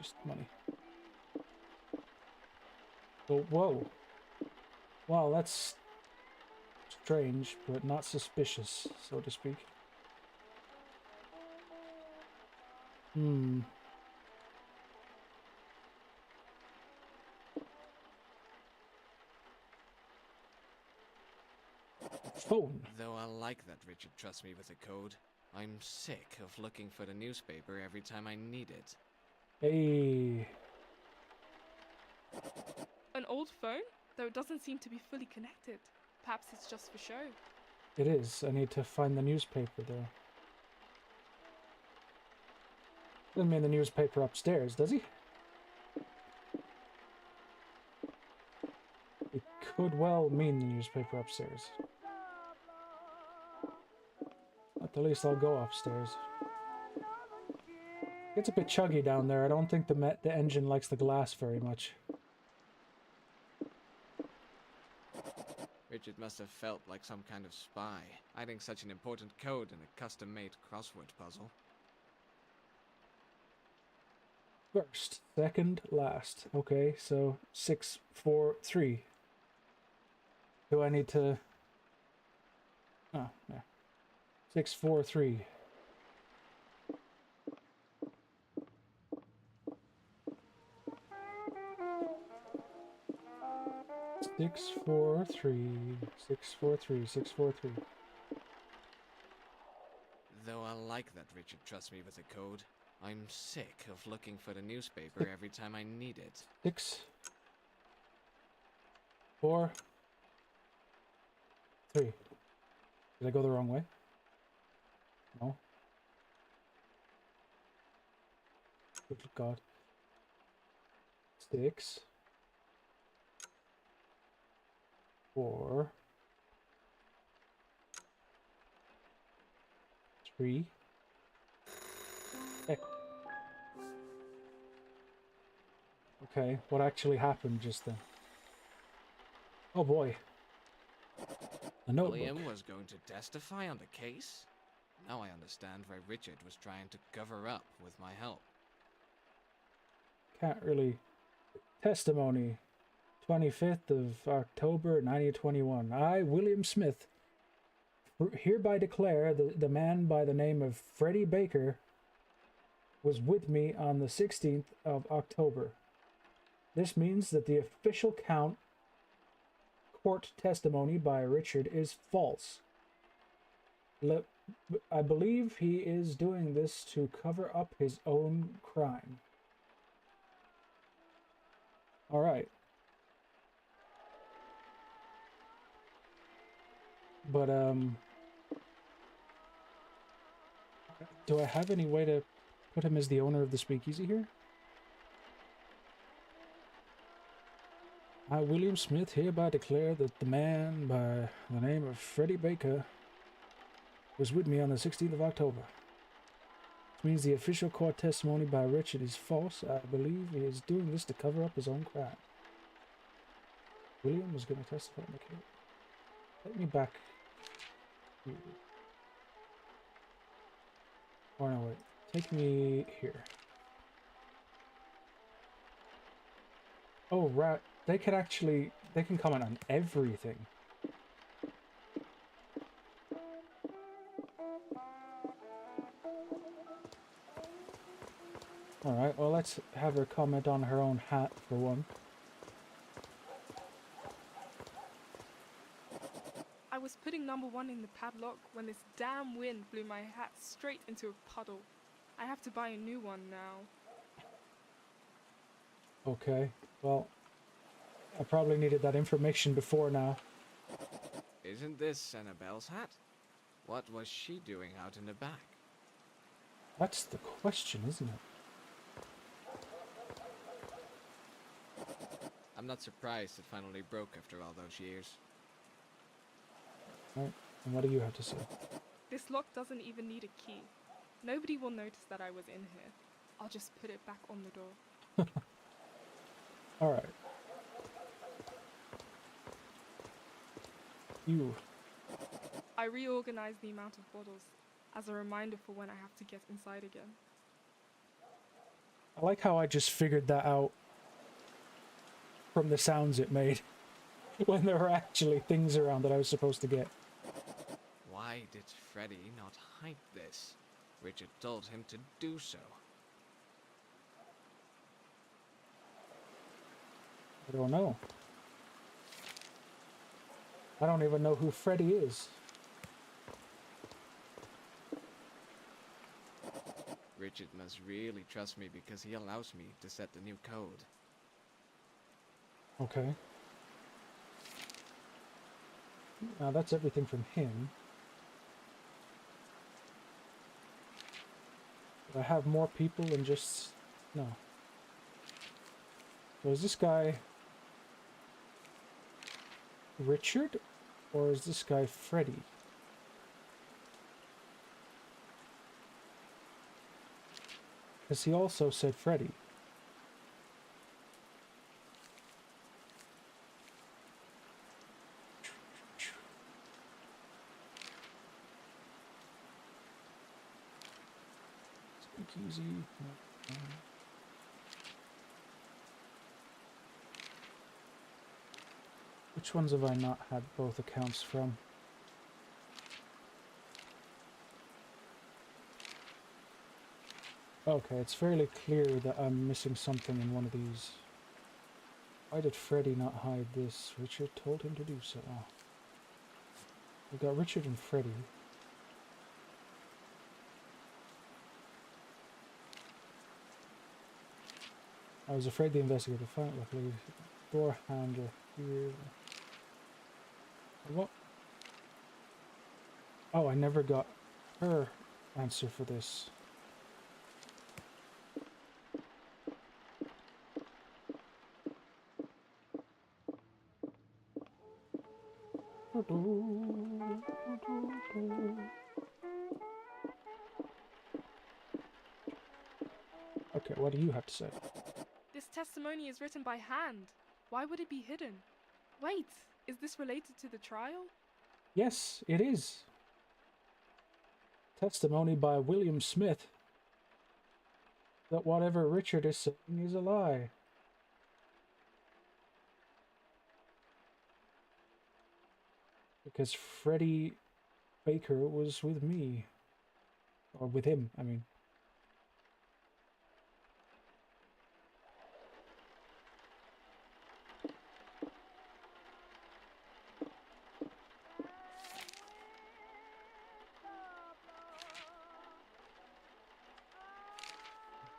Speaker 1: Just money. Oh, whoa. Wow, that's strange, but not suspicious, so to speak. Phone.
Speaker 3: Though I like that Richard trusts me with the code, I'm sick of looking for the newspaper every time I need it.
Speaker 1: Hey.
Speaker 2: An old phone? Though it doesn't seem to be fully connected. Perhaps it's just for show.
Speaker 1: It is. I need to find the newspaper though. Doesn't mean the newspaper upstairs, does he? It could well mean the newspaper upstairs. At the least I'll go upstairs. It's a bit chuggy down there. I don't think the engine likes the glass very much.
Speaker 3: Richard must have felt like some kind of spy, hiding such an important code in a custom-made crossword puzzle.
Speaker 1: First, second, last. Okay, so 6, 4, 3. Do I need to... Oh, yeah. 6, 4, 3. Six, 4, 3. 6, 4, 3. 6, 4, 3.
Speaker 3: Though I like that Richard trusts me with the code, I'm sick of looking for the newspaper every time I need it.
Speaker 1: 6, 4, 3. Did I go the wrong way? No. Good God. 6, 4, 3. Okay, what actually happened just then? Oh boy. A notebook.
Speaker 3: William was going to testify on the case? Now I understand why Richard was trying to cover up with my help.
Speaker 1: Can't really... Testimony. 25th of October 1921. I, William Smith, hereby declare the man by the name of Freddie Baker was with me on the 16th of October. This means that the official court testimony by Richard is false. I believe he is doing this to cover up his own crime. All right. But, do I have any way to put him as the owner of the speakeasy here? I, William Smith, hereby declare that the man by the name of Freddie Baker was with me on the 16th of October. This means the official court testimony by Richard is false. I believe he is doing this to cover up his own crime. William was going to testify in the case. Let me back here. Or no, wait. Take me here. Oh, right. They can comment on everything. Alright, well, let's have her comment on her own hat for one.
Speaker 2: I was putting number 1 in the padlock when this damn wind blew my hat straight into a puddle. I have to buy a new one now.
Speaker 1: Okay, well, I probably needed that information before now.
Speaker 3: Isn't this Annabelle's hat? What was she doing out in the back?
Speaker 1: That's the question, isn't it?
Speaker 3: I'm not surprised it finally broke after all those years.
Speaker 1: Right, and what do you have to say?
Speaker 2: This lock doesn't even need a key. Nobody will notice that I was in here. I'll just put it back on the door.
Speaker 1: Alright. You.
Speaker 2: I reorganized the amount of bottles as a reminder for when I have to get inside again.
Speaker 1: I like how I just figured that out from the sounds it made when there were actually things around that I was supposed to get.
Speaker 3: Why did Freddy not hide this? Richard told him to do so.
Speaker 1: I don't know. I don't even know who Freddy is.
Speaker 3: Richard must really trust me because he allows me to set the new code.
Speaker 1: Okay. Now that's everything from him. Do I have more people than just... No. So is this guy Richard? Or is this guy Freddy? Because he also said Freddy. Easy. Which ones have I not had both accounts from? Okay, it's fairly clear that I'm missing something in one of these. Why did Freddy not hide this? Richard told him to do so. We've got Richard and Freddy. I was afraid the investigator would find it. Luckily, door handle here. What? Oh, I never got her answer for this. Okay, what do you have to say?
Speaker 2: This testimony is written by hand. Why would it be hidden? Wait, is this related to the trial?
Speaker 1: Yes, it is. Testimony by William Smith that whatever Richard is saying is a lie. Because Freddie Baker was with me. Or with him, I mean.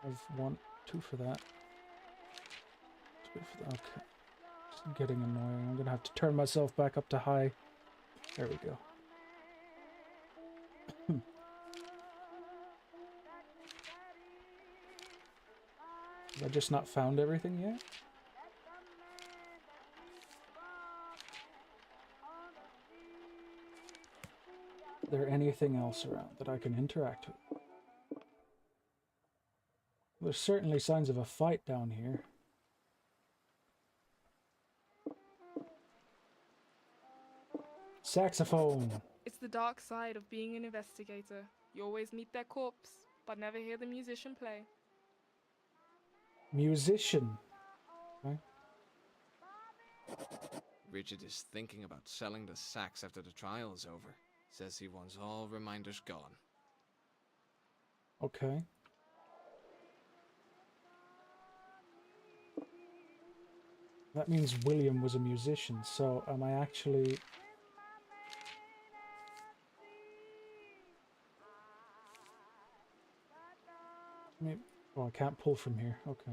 Speaker 1: I've 1, 2 for that. 2 for that. Okay. It's getting annoying. I'm gonna have to turn myself back up to high. There we go. Have I just not found everything yet? Is there anything else around that I can interact with? There's certainly signs of a fight down here. Saxophone!
Speaker 2: It's the dark side of being an investigator. You always meet their corpse, but never hear the musician play.
Speaker 1: Musician. Okay.
Speaker 3: Richard is thinking about selling the sax after the trial is over. Says he wants all reminders gone.
Speaker 1: Okay. That means William was a musician, so am I actually... Maybe... Oh, I can't pull from here. Okay.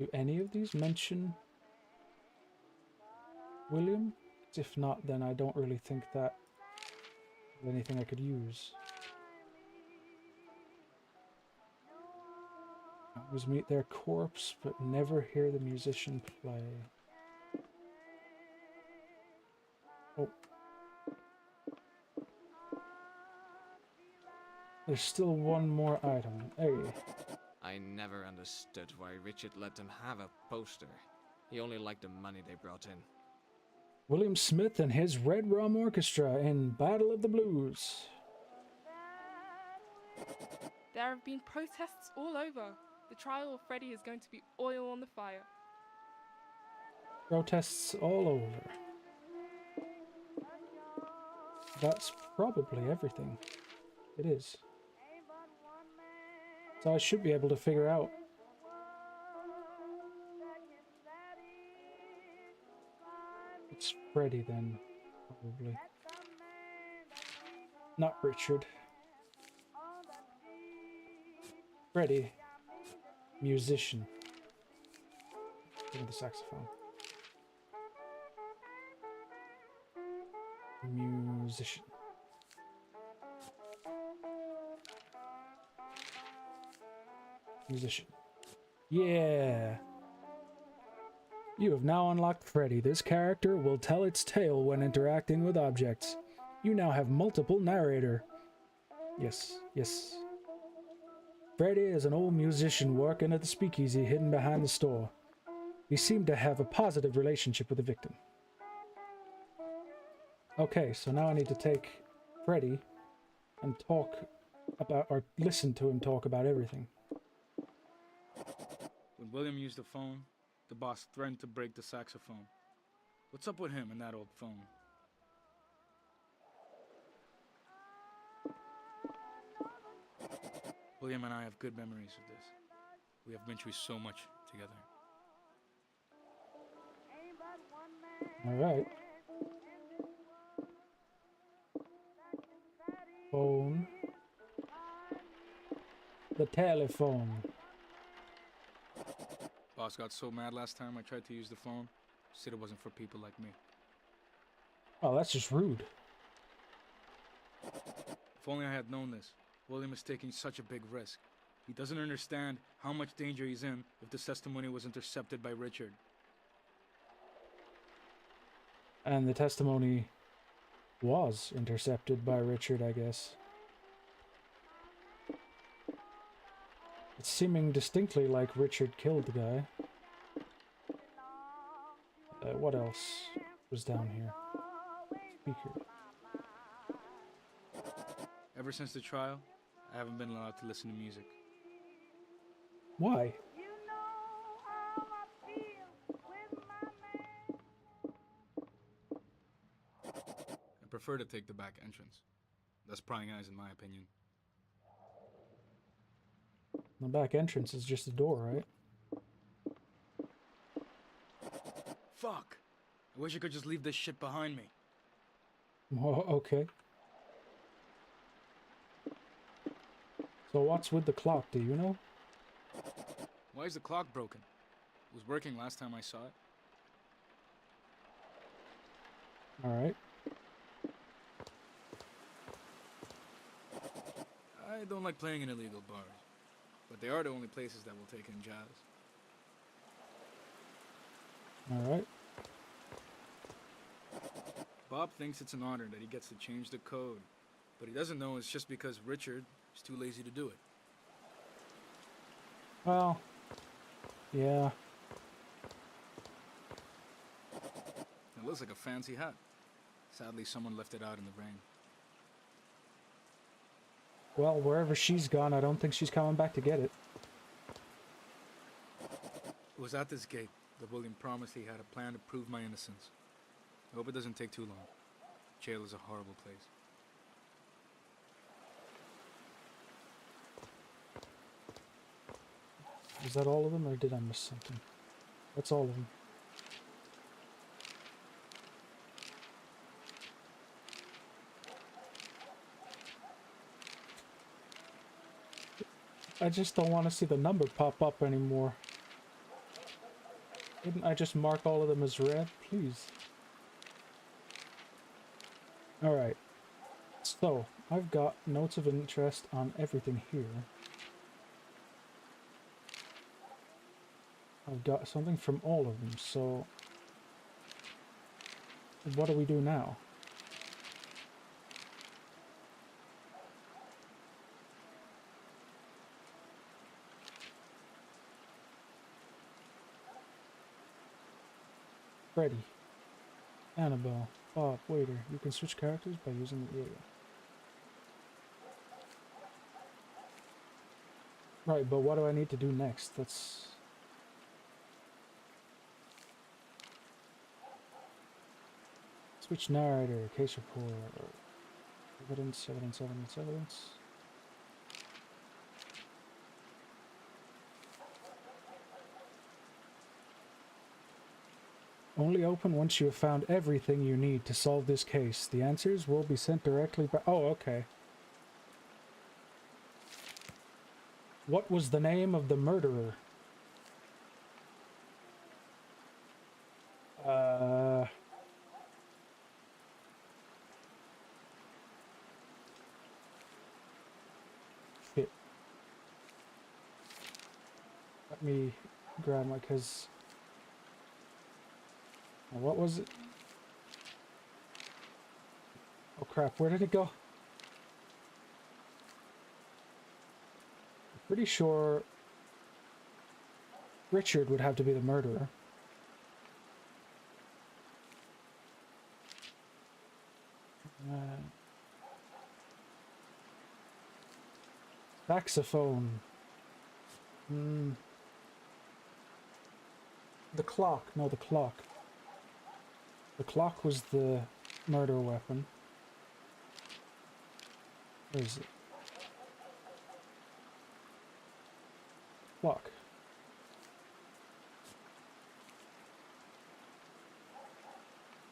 Speaker 1: Do any of these mention William? If not, then I don't really think that there's anything I could use. Always meet their corpse, but never hear the musician play. Oh. There's still one more item. Hey.
Speaker 3: I never understood why Richard let them have a poster. He only liked the money they brought in.
Speaker 1: William Smith and his Red Rum Orchestra in Battle of the Blues.
Speaker 2: There have been protests all over. The trial of Freddy is going to be oil on the fire.
Speaker 1: Protests all over. That's probably everything. It is. So I should be able to figure out. It's Freddy then, probably. Not Richard. Freddy. Musician. Give me the saxophone. Musician. Musician. Yeah! You have now unlocked Freddy. This character will tell its tale when interacting with objects. You now have multiple narrator. Yes, yes. Freddy is an old musician working at the speakeasy hidden behind the store. He seemed to have a positive relationship with the victim. Okay, so now I need to take Freddy and talk about, or listen to him talk about everything.
Speaker 4: When William used the phone, the boss threatened to break the saxophone. What's up with him and that old phone? William and I have good memories of this. We have been through so much together.
Speaker 1: Alright. Phone. The telephone.
Speaker 4: Boss got so mad last time I tried to use the phone. Said it wasn't for people like me.
Speaker 1: Oh, that's just rude.
Speaker 4: If only I had known this. William is taking such a big risk. He doesn't understand how much danger he's in if this testimony was intercepted by Richard.
Speaker 1: And the testimony was intercepted by Richard, I guess. It's seeming distinctly like Richard killed the guy. What else was down here? Speaker.
Speaker 4: Ever since the trial, I haven't been allowed to listen to music.
Speaker 1: Why?
Speaker 4: I prefer to take the back entrance. That's prying eyes in my opinion.
Speaker 1: The back entrance is just a door, right?
Speaker 4: Fuck! I wish I could just leave this shit behind me.
Speaker 1: Oh, okay. So what's with the clock, do you know?
Speaker 4: Why is the clock broken? It was working last time I saw it.
Speaker 1: Alright.
Speaker 4: I don't like playing in illegal bars, but they are the only places that will take in jazz.
Speaker 1: Alright.
Speaker 4: Bob thinks it's an honor that he gets to change the code, but he doesn't know it's just because Richard is too lazy to do it.
Speaker 1: Well, yeah.
Speaker 4: It looks like a fancy hat. Sadly, someone left it out in the rain.
Speaker 1: Well, wherever she's gone, I don't think she's coming back to get it.
Speaker 4: It was at this gate that William promised he had a plan to prove my innocence. I hope it doesn't take too long. Jail is a horrible place.
Speaker 1: Is that all of them, or did I miss something? That's all of them. I just don't want to see the number pop up anymore. Didn't I just mark all of them as red, please? Alright. So, I've got notes of interest on everything here. I've got something from all of them, so... what do we do now? Freddy, Annabelle, Bob, Waiter. You can switch characters by using the area. Right, but what do I need to do next? That's... switch narrator, case report, evidence. Only open once you have found everything you need to solve this case. The answers will be sent directly by... oh, okay. What was the name of the murderer? Shit. Let me grab my... cause... what was it? Oh crap, where did it go? I'm pretty sure Richard would have to be the murderer. Saxophone. The clock. No, the clock. The clock was the murder weapon. Where is it? Clock.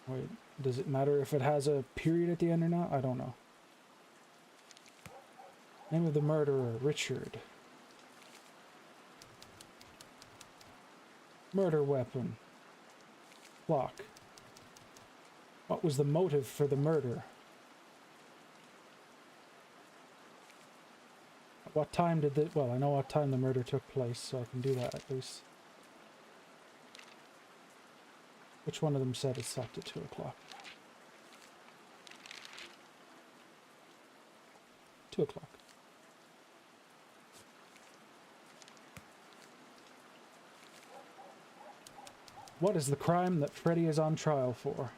Speaker 1: Wait, does it matter if it has a period at the end or not? I don't know. Name of the murderer, Richard. Murder weapon. Clock. What was the motive for the murder? What time did the... well, I know what time the murder took place, so I can do that at least. Which one of them said it stopped at 2 o'clock? 2 o'clock. What is the crime that Freddy is on trial for?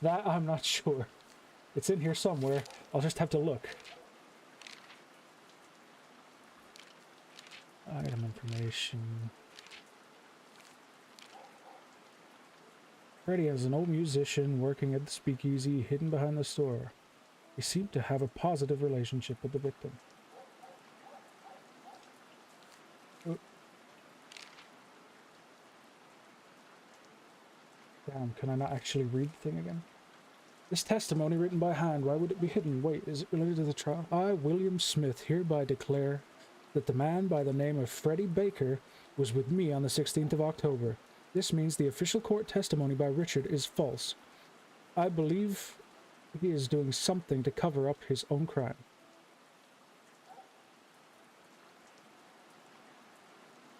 Speaker 1: That I'm not sure. It's in here somewhere. I'll just have to look. Item information. Freddy is an old musician working at the speakeasy hidden behind the store. He seemed to have a positive relationship with the victim. Damn, can I not actually read the thing again? This testimony written by hand, why would it be hidden? Wait, is it related to the trial? I, William Smith, hereby declare that the man by the name of Freddy Baker was with me on the 16th of October. This means the official court testimony by Richard is false. I believe he is doing something to cover up his own crime.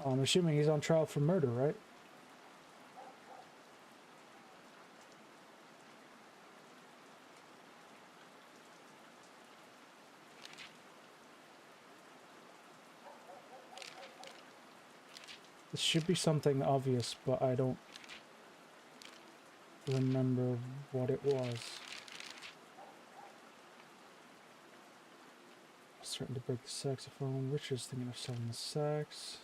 Speaker 1: I'm assuming he's on trial for murder, right? This should be something obvious, but I don't remember what it was. Starting to break the saxophone. Richard's thinking of selling the sax.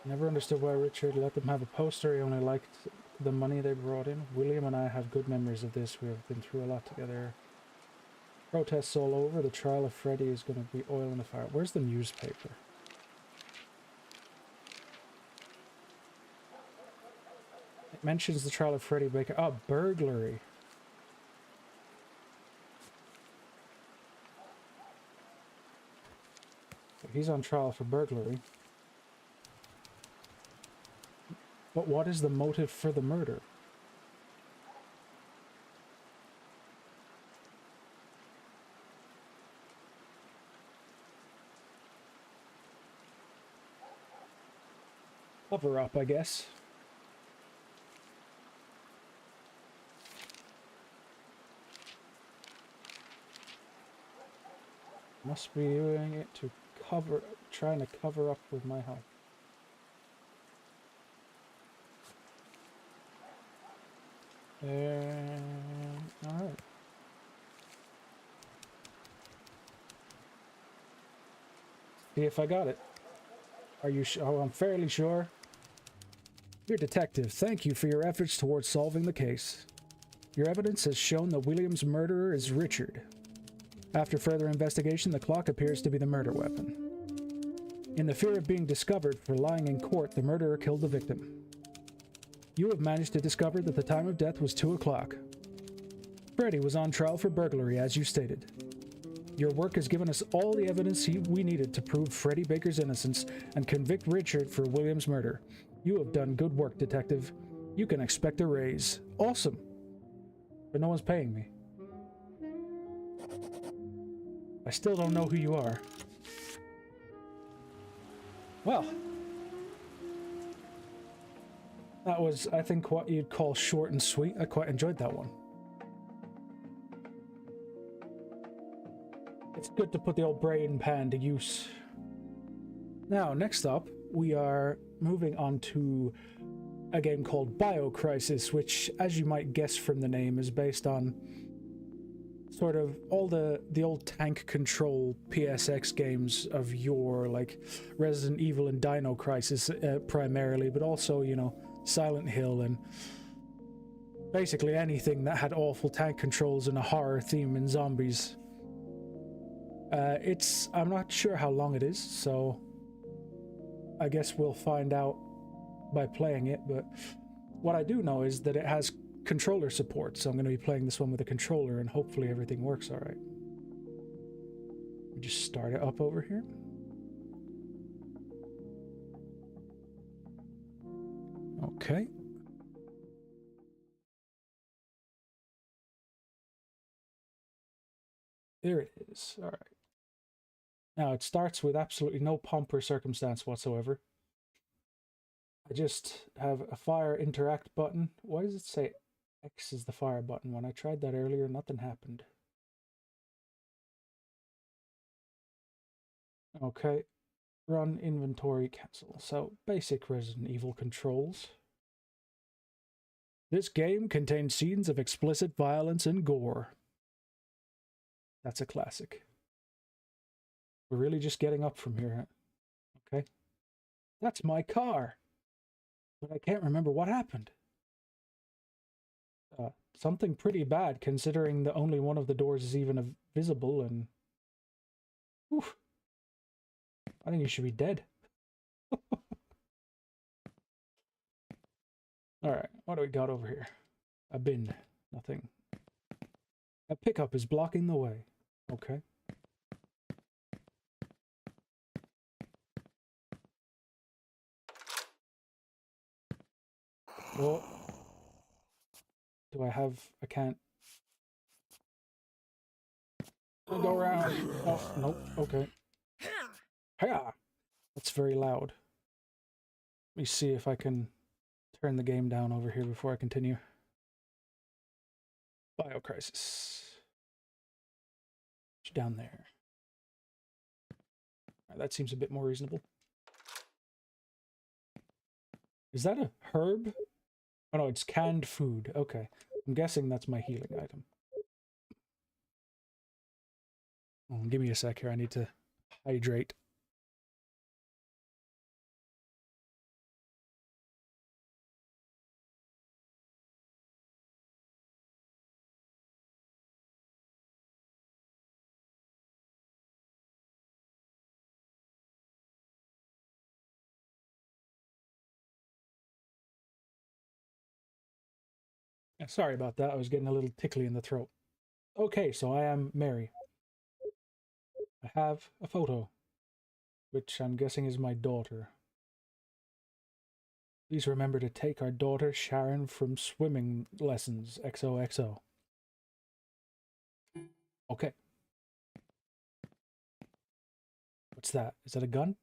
Speaker 1: Never understood why Richard let them have a poster. He only liked the money they brought in. William and I have good memories of this. We have been through a lot together. Protests all over. The trial of Freddy is going to be oil in the fire. Where's the newspaper? It mentions the trial of Freddy Baker. Oh, burglary. So he's on trial for burglary. But what is the motive for the murder? Cover up, I guess. Must be doing it to trying to cover up with my help. Alright. See if I got it. Are you sure? Oh, I'm fairly sure. Dear Detective, thank you for your efforts towards solving the case. Your evidence has shown that William's murderer is Richard. After further investigation, the clock appears to be the murder weapon. In the fear of being discovered for lying in court, the murderer killed the victim. You have managed to discover that the time of death was 2 o'clock. Freddy was on trial for burglary, as you stated. Your work has given us all the evidence we needed to prove Freddy Baker's innocence and convict Richard for William's murder. You have done good work, Detective. You can expect a raise. Awesome. But no one's paying me. I still don't know who you are. Well, that was, I think, what you'd call short and sweet. I quite enjoyed that one. It's good to put the old brain pan to use. Now, next up, we are moving on to a game called BioCrisis, which, as you might guess from the name, is based on sort of all the old tank control PSX games of yore, like Resident Evil and Dino Crisis primarily, but also, you know, Silent Hill and basically anything that had awful tank controls and a horror theme and zombies. I'm not sure how long it is, so I guess we'll find out by playing it, but what I do know is that it has controller support, so I'm going to be playing this one with a controller and hopefully everything works alright. Just start it up over here. Okay. There it is. Alright. Now it starts with absolutely no pomp or circumstance whatsoever. I just have a fire interact button. Why does it say X is the fire button? When I tried that earlier, nothing happened. Okay. Run, inventory, cancel. So, basic Resident Evil controls. This game contains scenes of explicit violence and gore. That's a classic. We're really just getting up from here. Okay. That's my car. But I can't remember what happened. Something pretty bad, considering that only one of the doors is even visible, and... Oof. I think you should be dead. Alright, what do we got over here? A bin. Nothing. A pickup is blocking the way. Okay. Well, do I have... I can't... I'll go around. Oh, nope. Okay. Hiya! That's very loud. Let me see if I can turn the game down over here before I continue. BioCrisis. It's down there. Right, that seems a bit more reasonable. Is that a herb? Oh no, it's canned food. Okay. I'm guessing that's my healing item. Oh, give me a sec here. I need to hydrate. Sorry about that. I was getting a little tickly in the throat. Okay, so I am Mary. I have a photo, which I'm guessing is my daughter. Please remember to take our daughter Sharon from swimming lessons. XOXO. Okay. What's that? Is that a gun?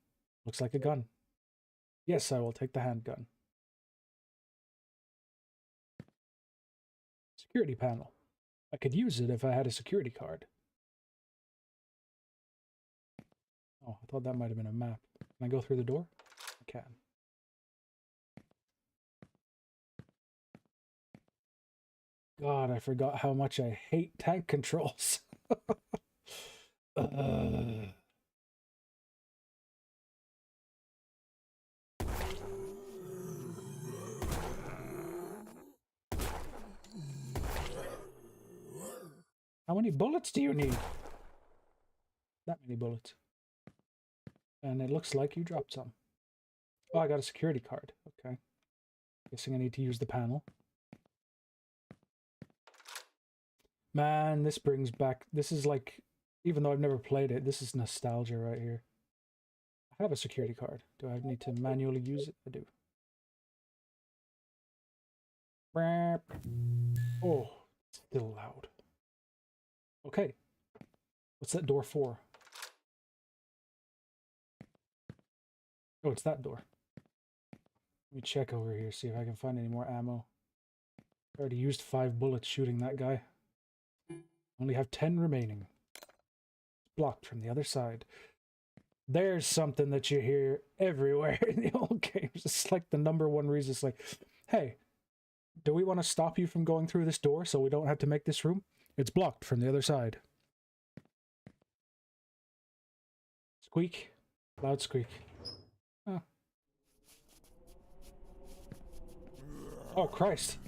Speaker 1: Looks like a gun. Yes, I will take the handgun. Security panel. I could use it if I had a security card. Oh, I thought that might have been a map. Can I go through the door? I can. God, I forgot how much I hate tank controls. How many bullets do you need? That many bullets. And it looks like you dropped some. Oh, I got a security card. Okay. Guessing I need to use the panel. Man, this brings back... This is like... Even though I've never played it, this is nostalgia right here. I have a security card. Do I need to manually use it? I do. Oh, it's still loud. Okay. What's that door for? Oh, it's that door. Let me check over here, see if I can find any more ammo. I already used 5 bullets shooting that guy. Only have 10 remaining. Blocked from the other side. There's something that you hear everywhere in the old games. It's like the #1 reason. It's like, hey, do we want to stop you from going through this door so we don't have to make this room? It's blocked from the other side. Squeak. Loud squeak. Huh. Oh, Christ.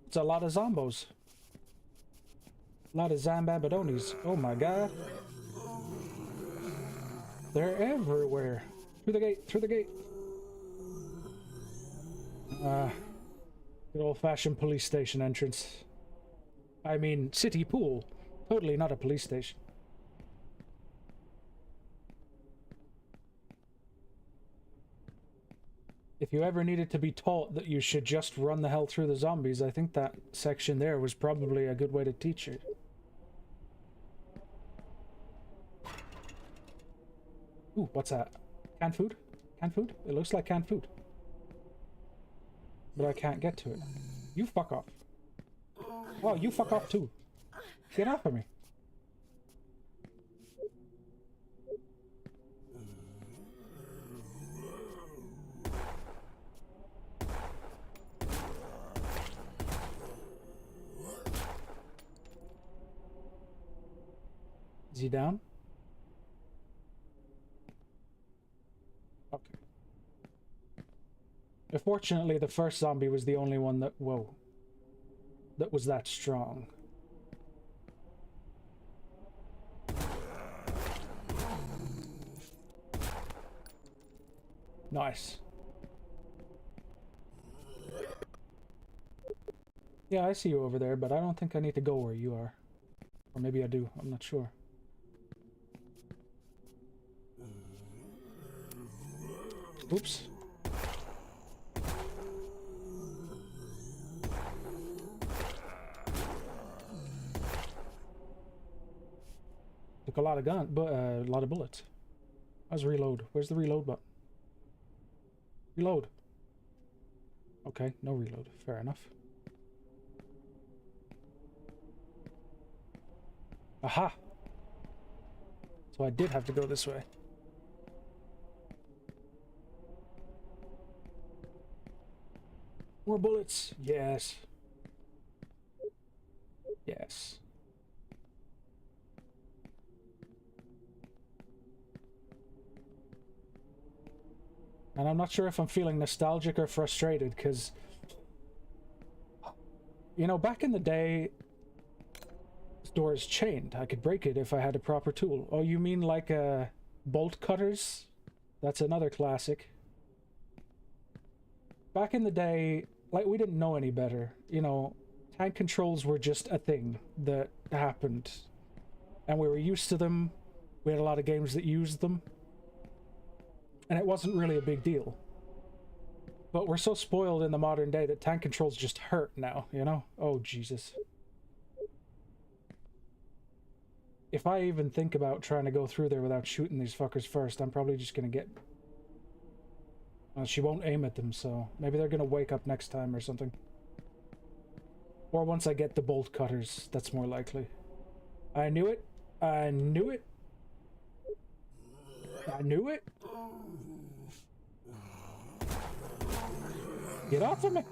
Speaker 1: It's a lot of zombos. A lot of zambabadonis. Oh my god. They're everywhere. Through the gate, through the gate. Good old-fashioned police station entrance. I mean, city pool. Totally not a police station. If you ever needed to be taught that you should just run the hell through the zombies, I think that section there was probably a good way to teach it. Ooh, what's that? Canned food? Canned food? It looks like canned food. But I can't get to it. You fuck off. Oh, you fuck off too. Get off of me. Is he down? Okay. Unfortunately, the first zombie was the only one that, whoa, that was that strong. Nice. Yeah, I see you over there, but I don't think I need to go where you are. Or maybe I do, I'm not sure. Oops. Took a lot of a lot of bullets. How's reload? Where's the reload button? Reload. Okay, no reload. Fair enough. Aha! So I did have to go this way. More bullets. Yes. Yes. And I'm not sure if I'm feeling nostalgic or frustrated, because, you know, back in the day, this door is chained. I could break it if I had a proper tool. Oh, you mean like bolt cutters? That's another classic. Back in the day, like, we didn't know any better. You know, tank controls were just a thing that happened. And we were used to them. We had a lot of games that used them. And it wasn't really a big deal. But we're so spoiled in the modern day that tank controls just hurt now, you know? Oh, Jesus. If I even think about trying to go through there without shooting these fuckers first, I'm probably just gonna get... Well, she won't aim at them, so maybe they're gonna wake up next time or something. Or once I get the bolt cutters, that's more likely. I knew it. I knew it. I knew it. Get off of me!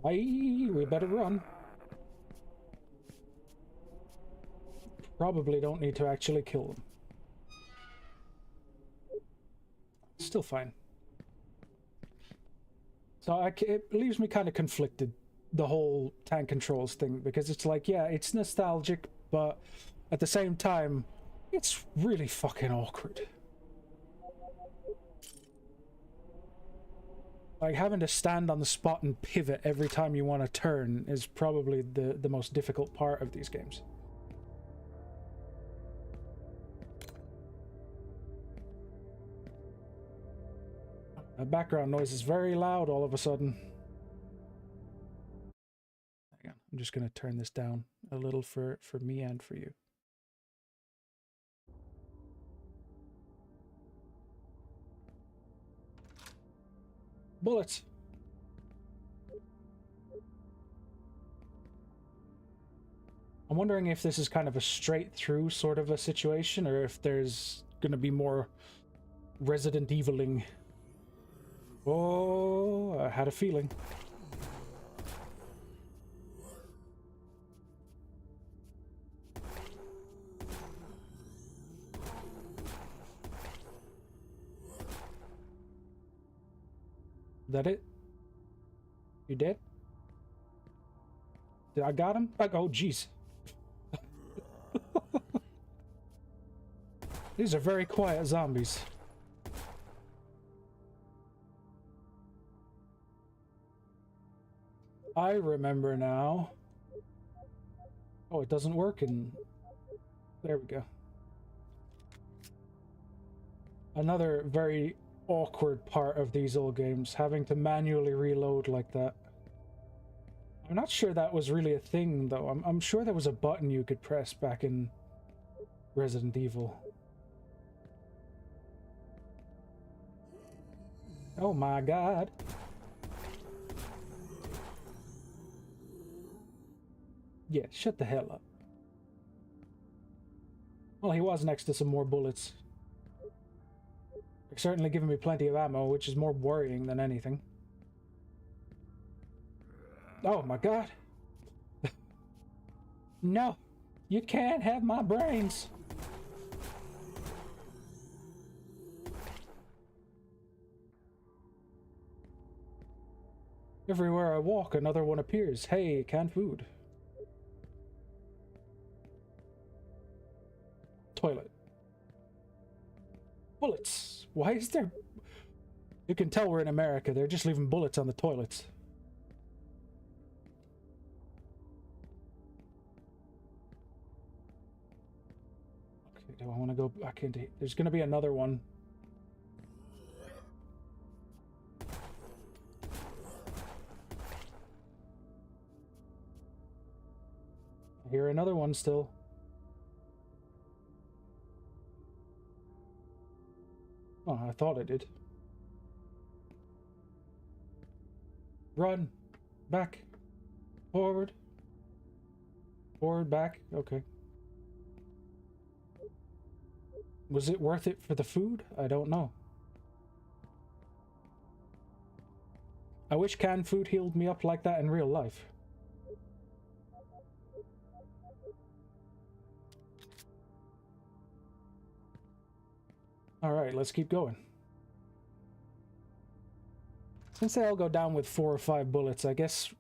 Speaker 1: Aye, we better run. Probably don't need to actually kill them. Still fine. So it leaves me kind of conflicted, the whole tank controls thing, because it's like, yeah, it's nostalgic, but at the same time, it's really fucking awkward. Like, having to stand on the spot and pivot every time you want to turn is probably the most difficult part of these games. The background noise is very loud all of a sudden. Hang on, I'm just going to turn this down a little for me and for you. Bullets! I'm wondering if this is kind of a straight through sort of a situation, or if there's gonna be more Resident Eviling. Oh, I had a feeling. That it? You dead? Did I got him? Like, oh, jeez. These are very quiet zombies. I remember now. Oh, it doesn't work and... There we go. Another very awkward part of these old games, having to manually reload like that. I'm not sure that was really a thing, though. I'm sure there was a button you could press back in Resident Evil. Oh my god. Yeah, shut the hell up. Well, he was next to some more bullets. They're certainly giving me plenty of ammo, which is more worrying than anything. Oh my god. No, you can't have my brains. Everywhere I walk, another one appears. Hey, canned food. Toilet. Bullets. Why is there... You can tell we're in America. They're just leaving bullets on the toilets. Okay, do I want to go back into... There's going to be another one. I hear another one still. Oh, I thought it did. Run. Back. Forward. Forward, back. Okay. Was it worth it for the food? I don't know. I wish canned food healed me up like that in real life. Alright, let's keep going. Since they all go down with 4 or 5 bullets, I guess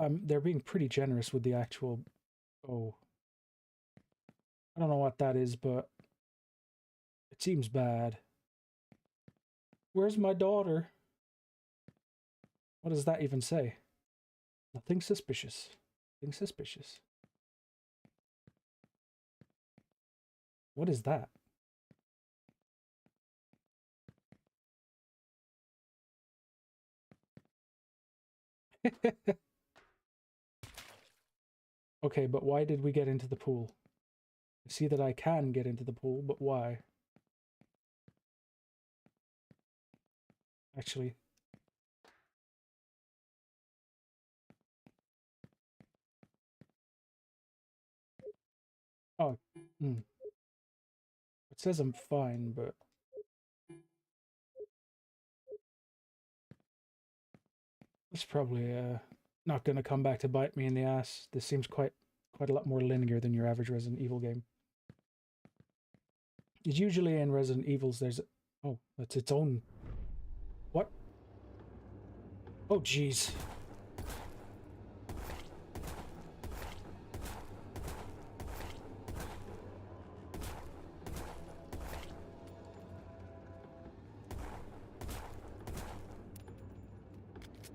Speaker 1: they're being pretty generous with the actual... Oh. I don't know what that is, but It seems bad. Where's my daughter? What does that even say? Nothing suspicious. Nothing suspicious. What is that? Okay, but why did we get into the pool? I see that I can get into the pool, but why? Actually. Oh, it says I'm fine, but... It's probably not going to come back to bite me in the ass. This seems quite a lot more linear than your average Resident Evil game. It's usually in Resident Evils there's... Oh, that's its own... What? Oh, jeez.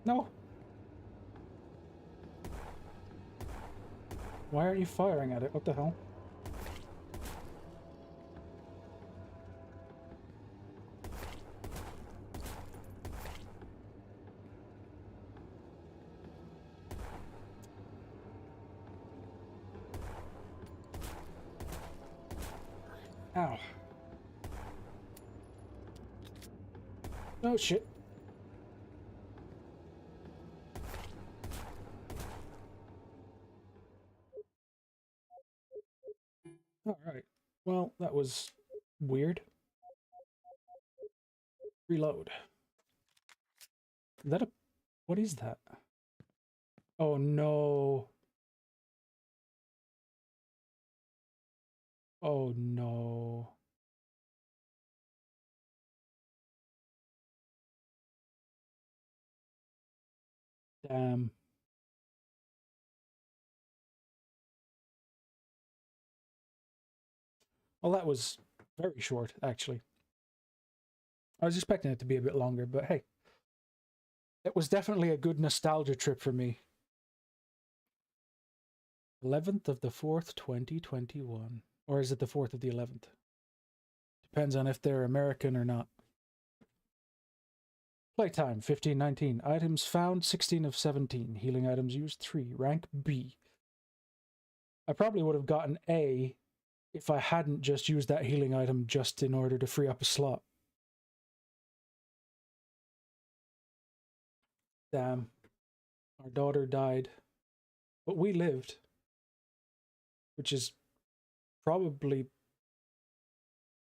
Speaker 1: No! Why aren't you firing at it? What the hell? Ow. Oh, shit. Alright. Well, that was weird. Reload. Is that a... What is that? Oh, no. Oh, no. Damn. Well, that was very short, actually. I was expecting it to be a bit longer, but hey. It was definitely a good nostalgia trip for me. 11th of the 4th, 2021. Or is it the 4th of the 11th? Depends on if they're American or not. Playtime, 1519. Items found, 16 of 17. Healing items used, 3. Rank B. I probably would have gotten A if I hadn't just used that healing item just in order to free up a slot. Damn. Our daughter died. But we lived. Which is probably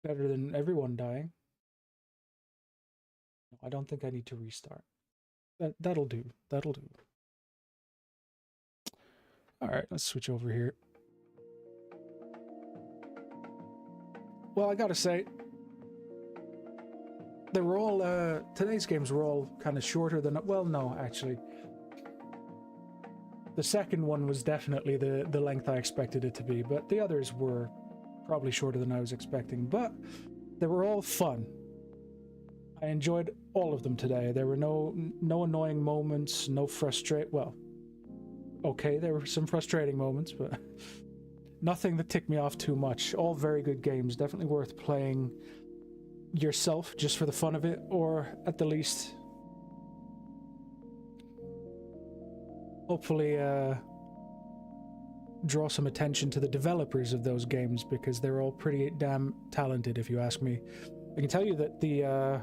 Speaker 1: better than everyone dying. I don't think I need to restart. That'll do. That'll do. Alright, let's switch over here. Well, I gotta say, they were all, today's games were all kind of shorter than, well, no, actually. The second one was definitely the length I expected it to be, but the others were probably shorter than I was expecting, but they were all fun. I enjoyed all of them today. There were no annoying moments, no well, okay, there were some frustrating moments, but nothing that ticked me off too much. All very good games, definitely worth playing yourself just for the fun of it, or at the least hopefully draw some attention to the developers of those games, because they're all pretty damn talented, if you ask me. I can tell you that the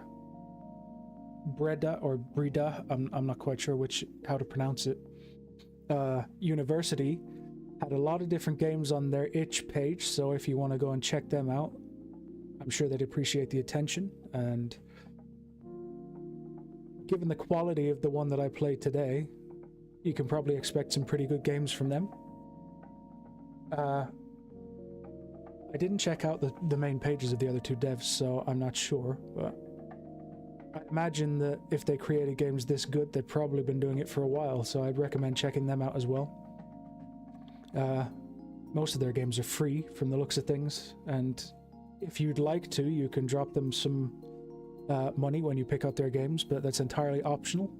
Speaker 1: Breda, I'm not quite sure how to pronounce it, university had a lot of different games on their itch page, so if you want to go and check them out, I'm sure they'd appreciate the attention. And given the quality of the one that I played today, you can probably expect some pretty good games from them. I didn't check out the main pages of the other two devs, so I'm not sure, but I imagine that if they created games this good, they've probably been doing it for a while, so I'd recommend checking them out as well. Most of their games are free from the looks of things, and if you'd like to, you can drop them some money when you pick up their games, but that's entirely optional.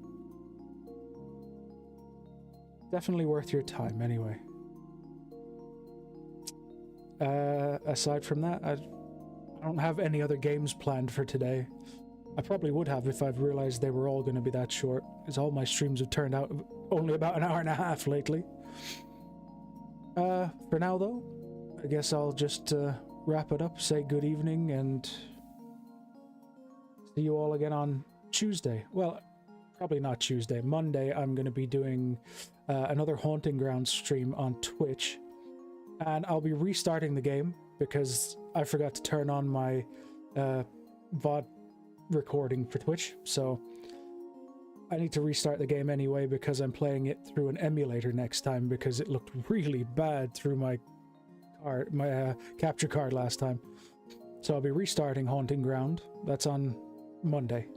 Speaker 1: Definitely worth your time anyway. Aside from that, I don't have any other games planned for today. I probably would have if I've realized they were all going to be that short, because all my streams have turned out only about an hour and a half lately. For now though, I guess I'll just wrap it up, say good evening, and see you all again on Tuesday. Well, probably not Tuesday. Monday I'm going to be doing another Haunting Ground stream on Twitch, and I'll be restarting the game because I forgot to turn on my VOD recording for Twitch, so I need to restart the game anyway because I'm playing it through an emulator next time because it looked really bad through my capture card last time. So I'll be restarting Haunting Ground. That's on Monday.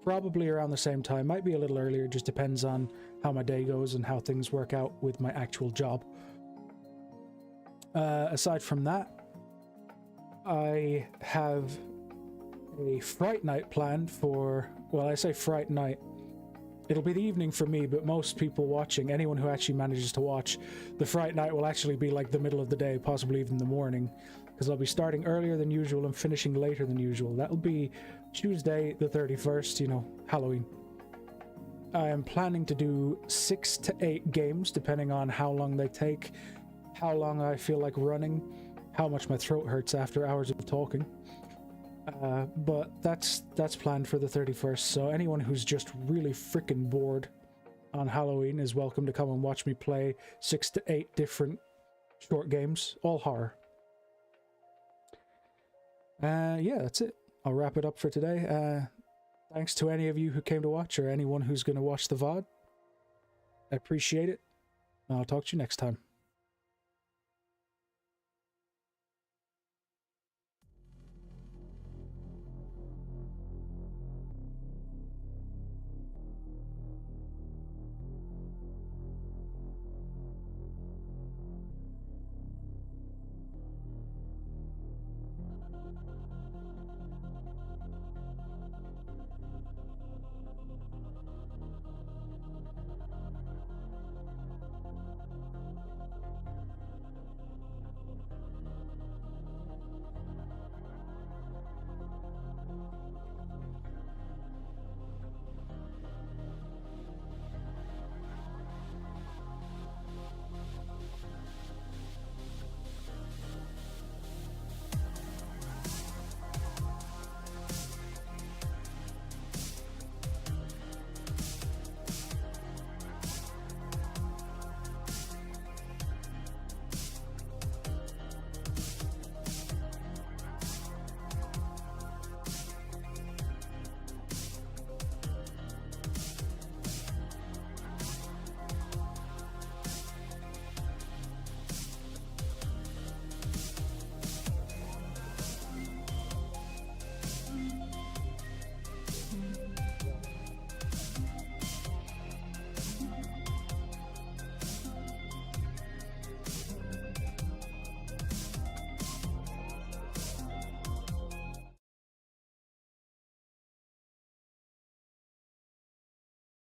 Speaker 1: Probably around the same time, might be a little earlier, just depends on how my day goes and how things work out with my actual job. Aside from that, I have a Fright Night planned for, well, I say Fright Night, it'll be the evening for me, but most people watching, anyone who actually manages to watch, the Fright Night will actually be like the middle of the day, possibly even the morning, because I'll be starting earlier than usual and finishing later than usual. That'll be Tuesday the 31st, you know, Halloween. I am planning to do 6 to 8 games, depending on how long they take, how long I feel like running, how much my throat hurts after hours of talking. But that's planned for the 31st, so anyone who's just really freaking bored on Halloween is welcome to come and watch me play 6 to 8 different short games, all horror. Yeah, that's it. I'll wrap it up for today. Thanks to any of you who came to watch, or anyone who's going to watch the VOD. I appreciate it. I'll talk to you next time.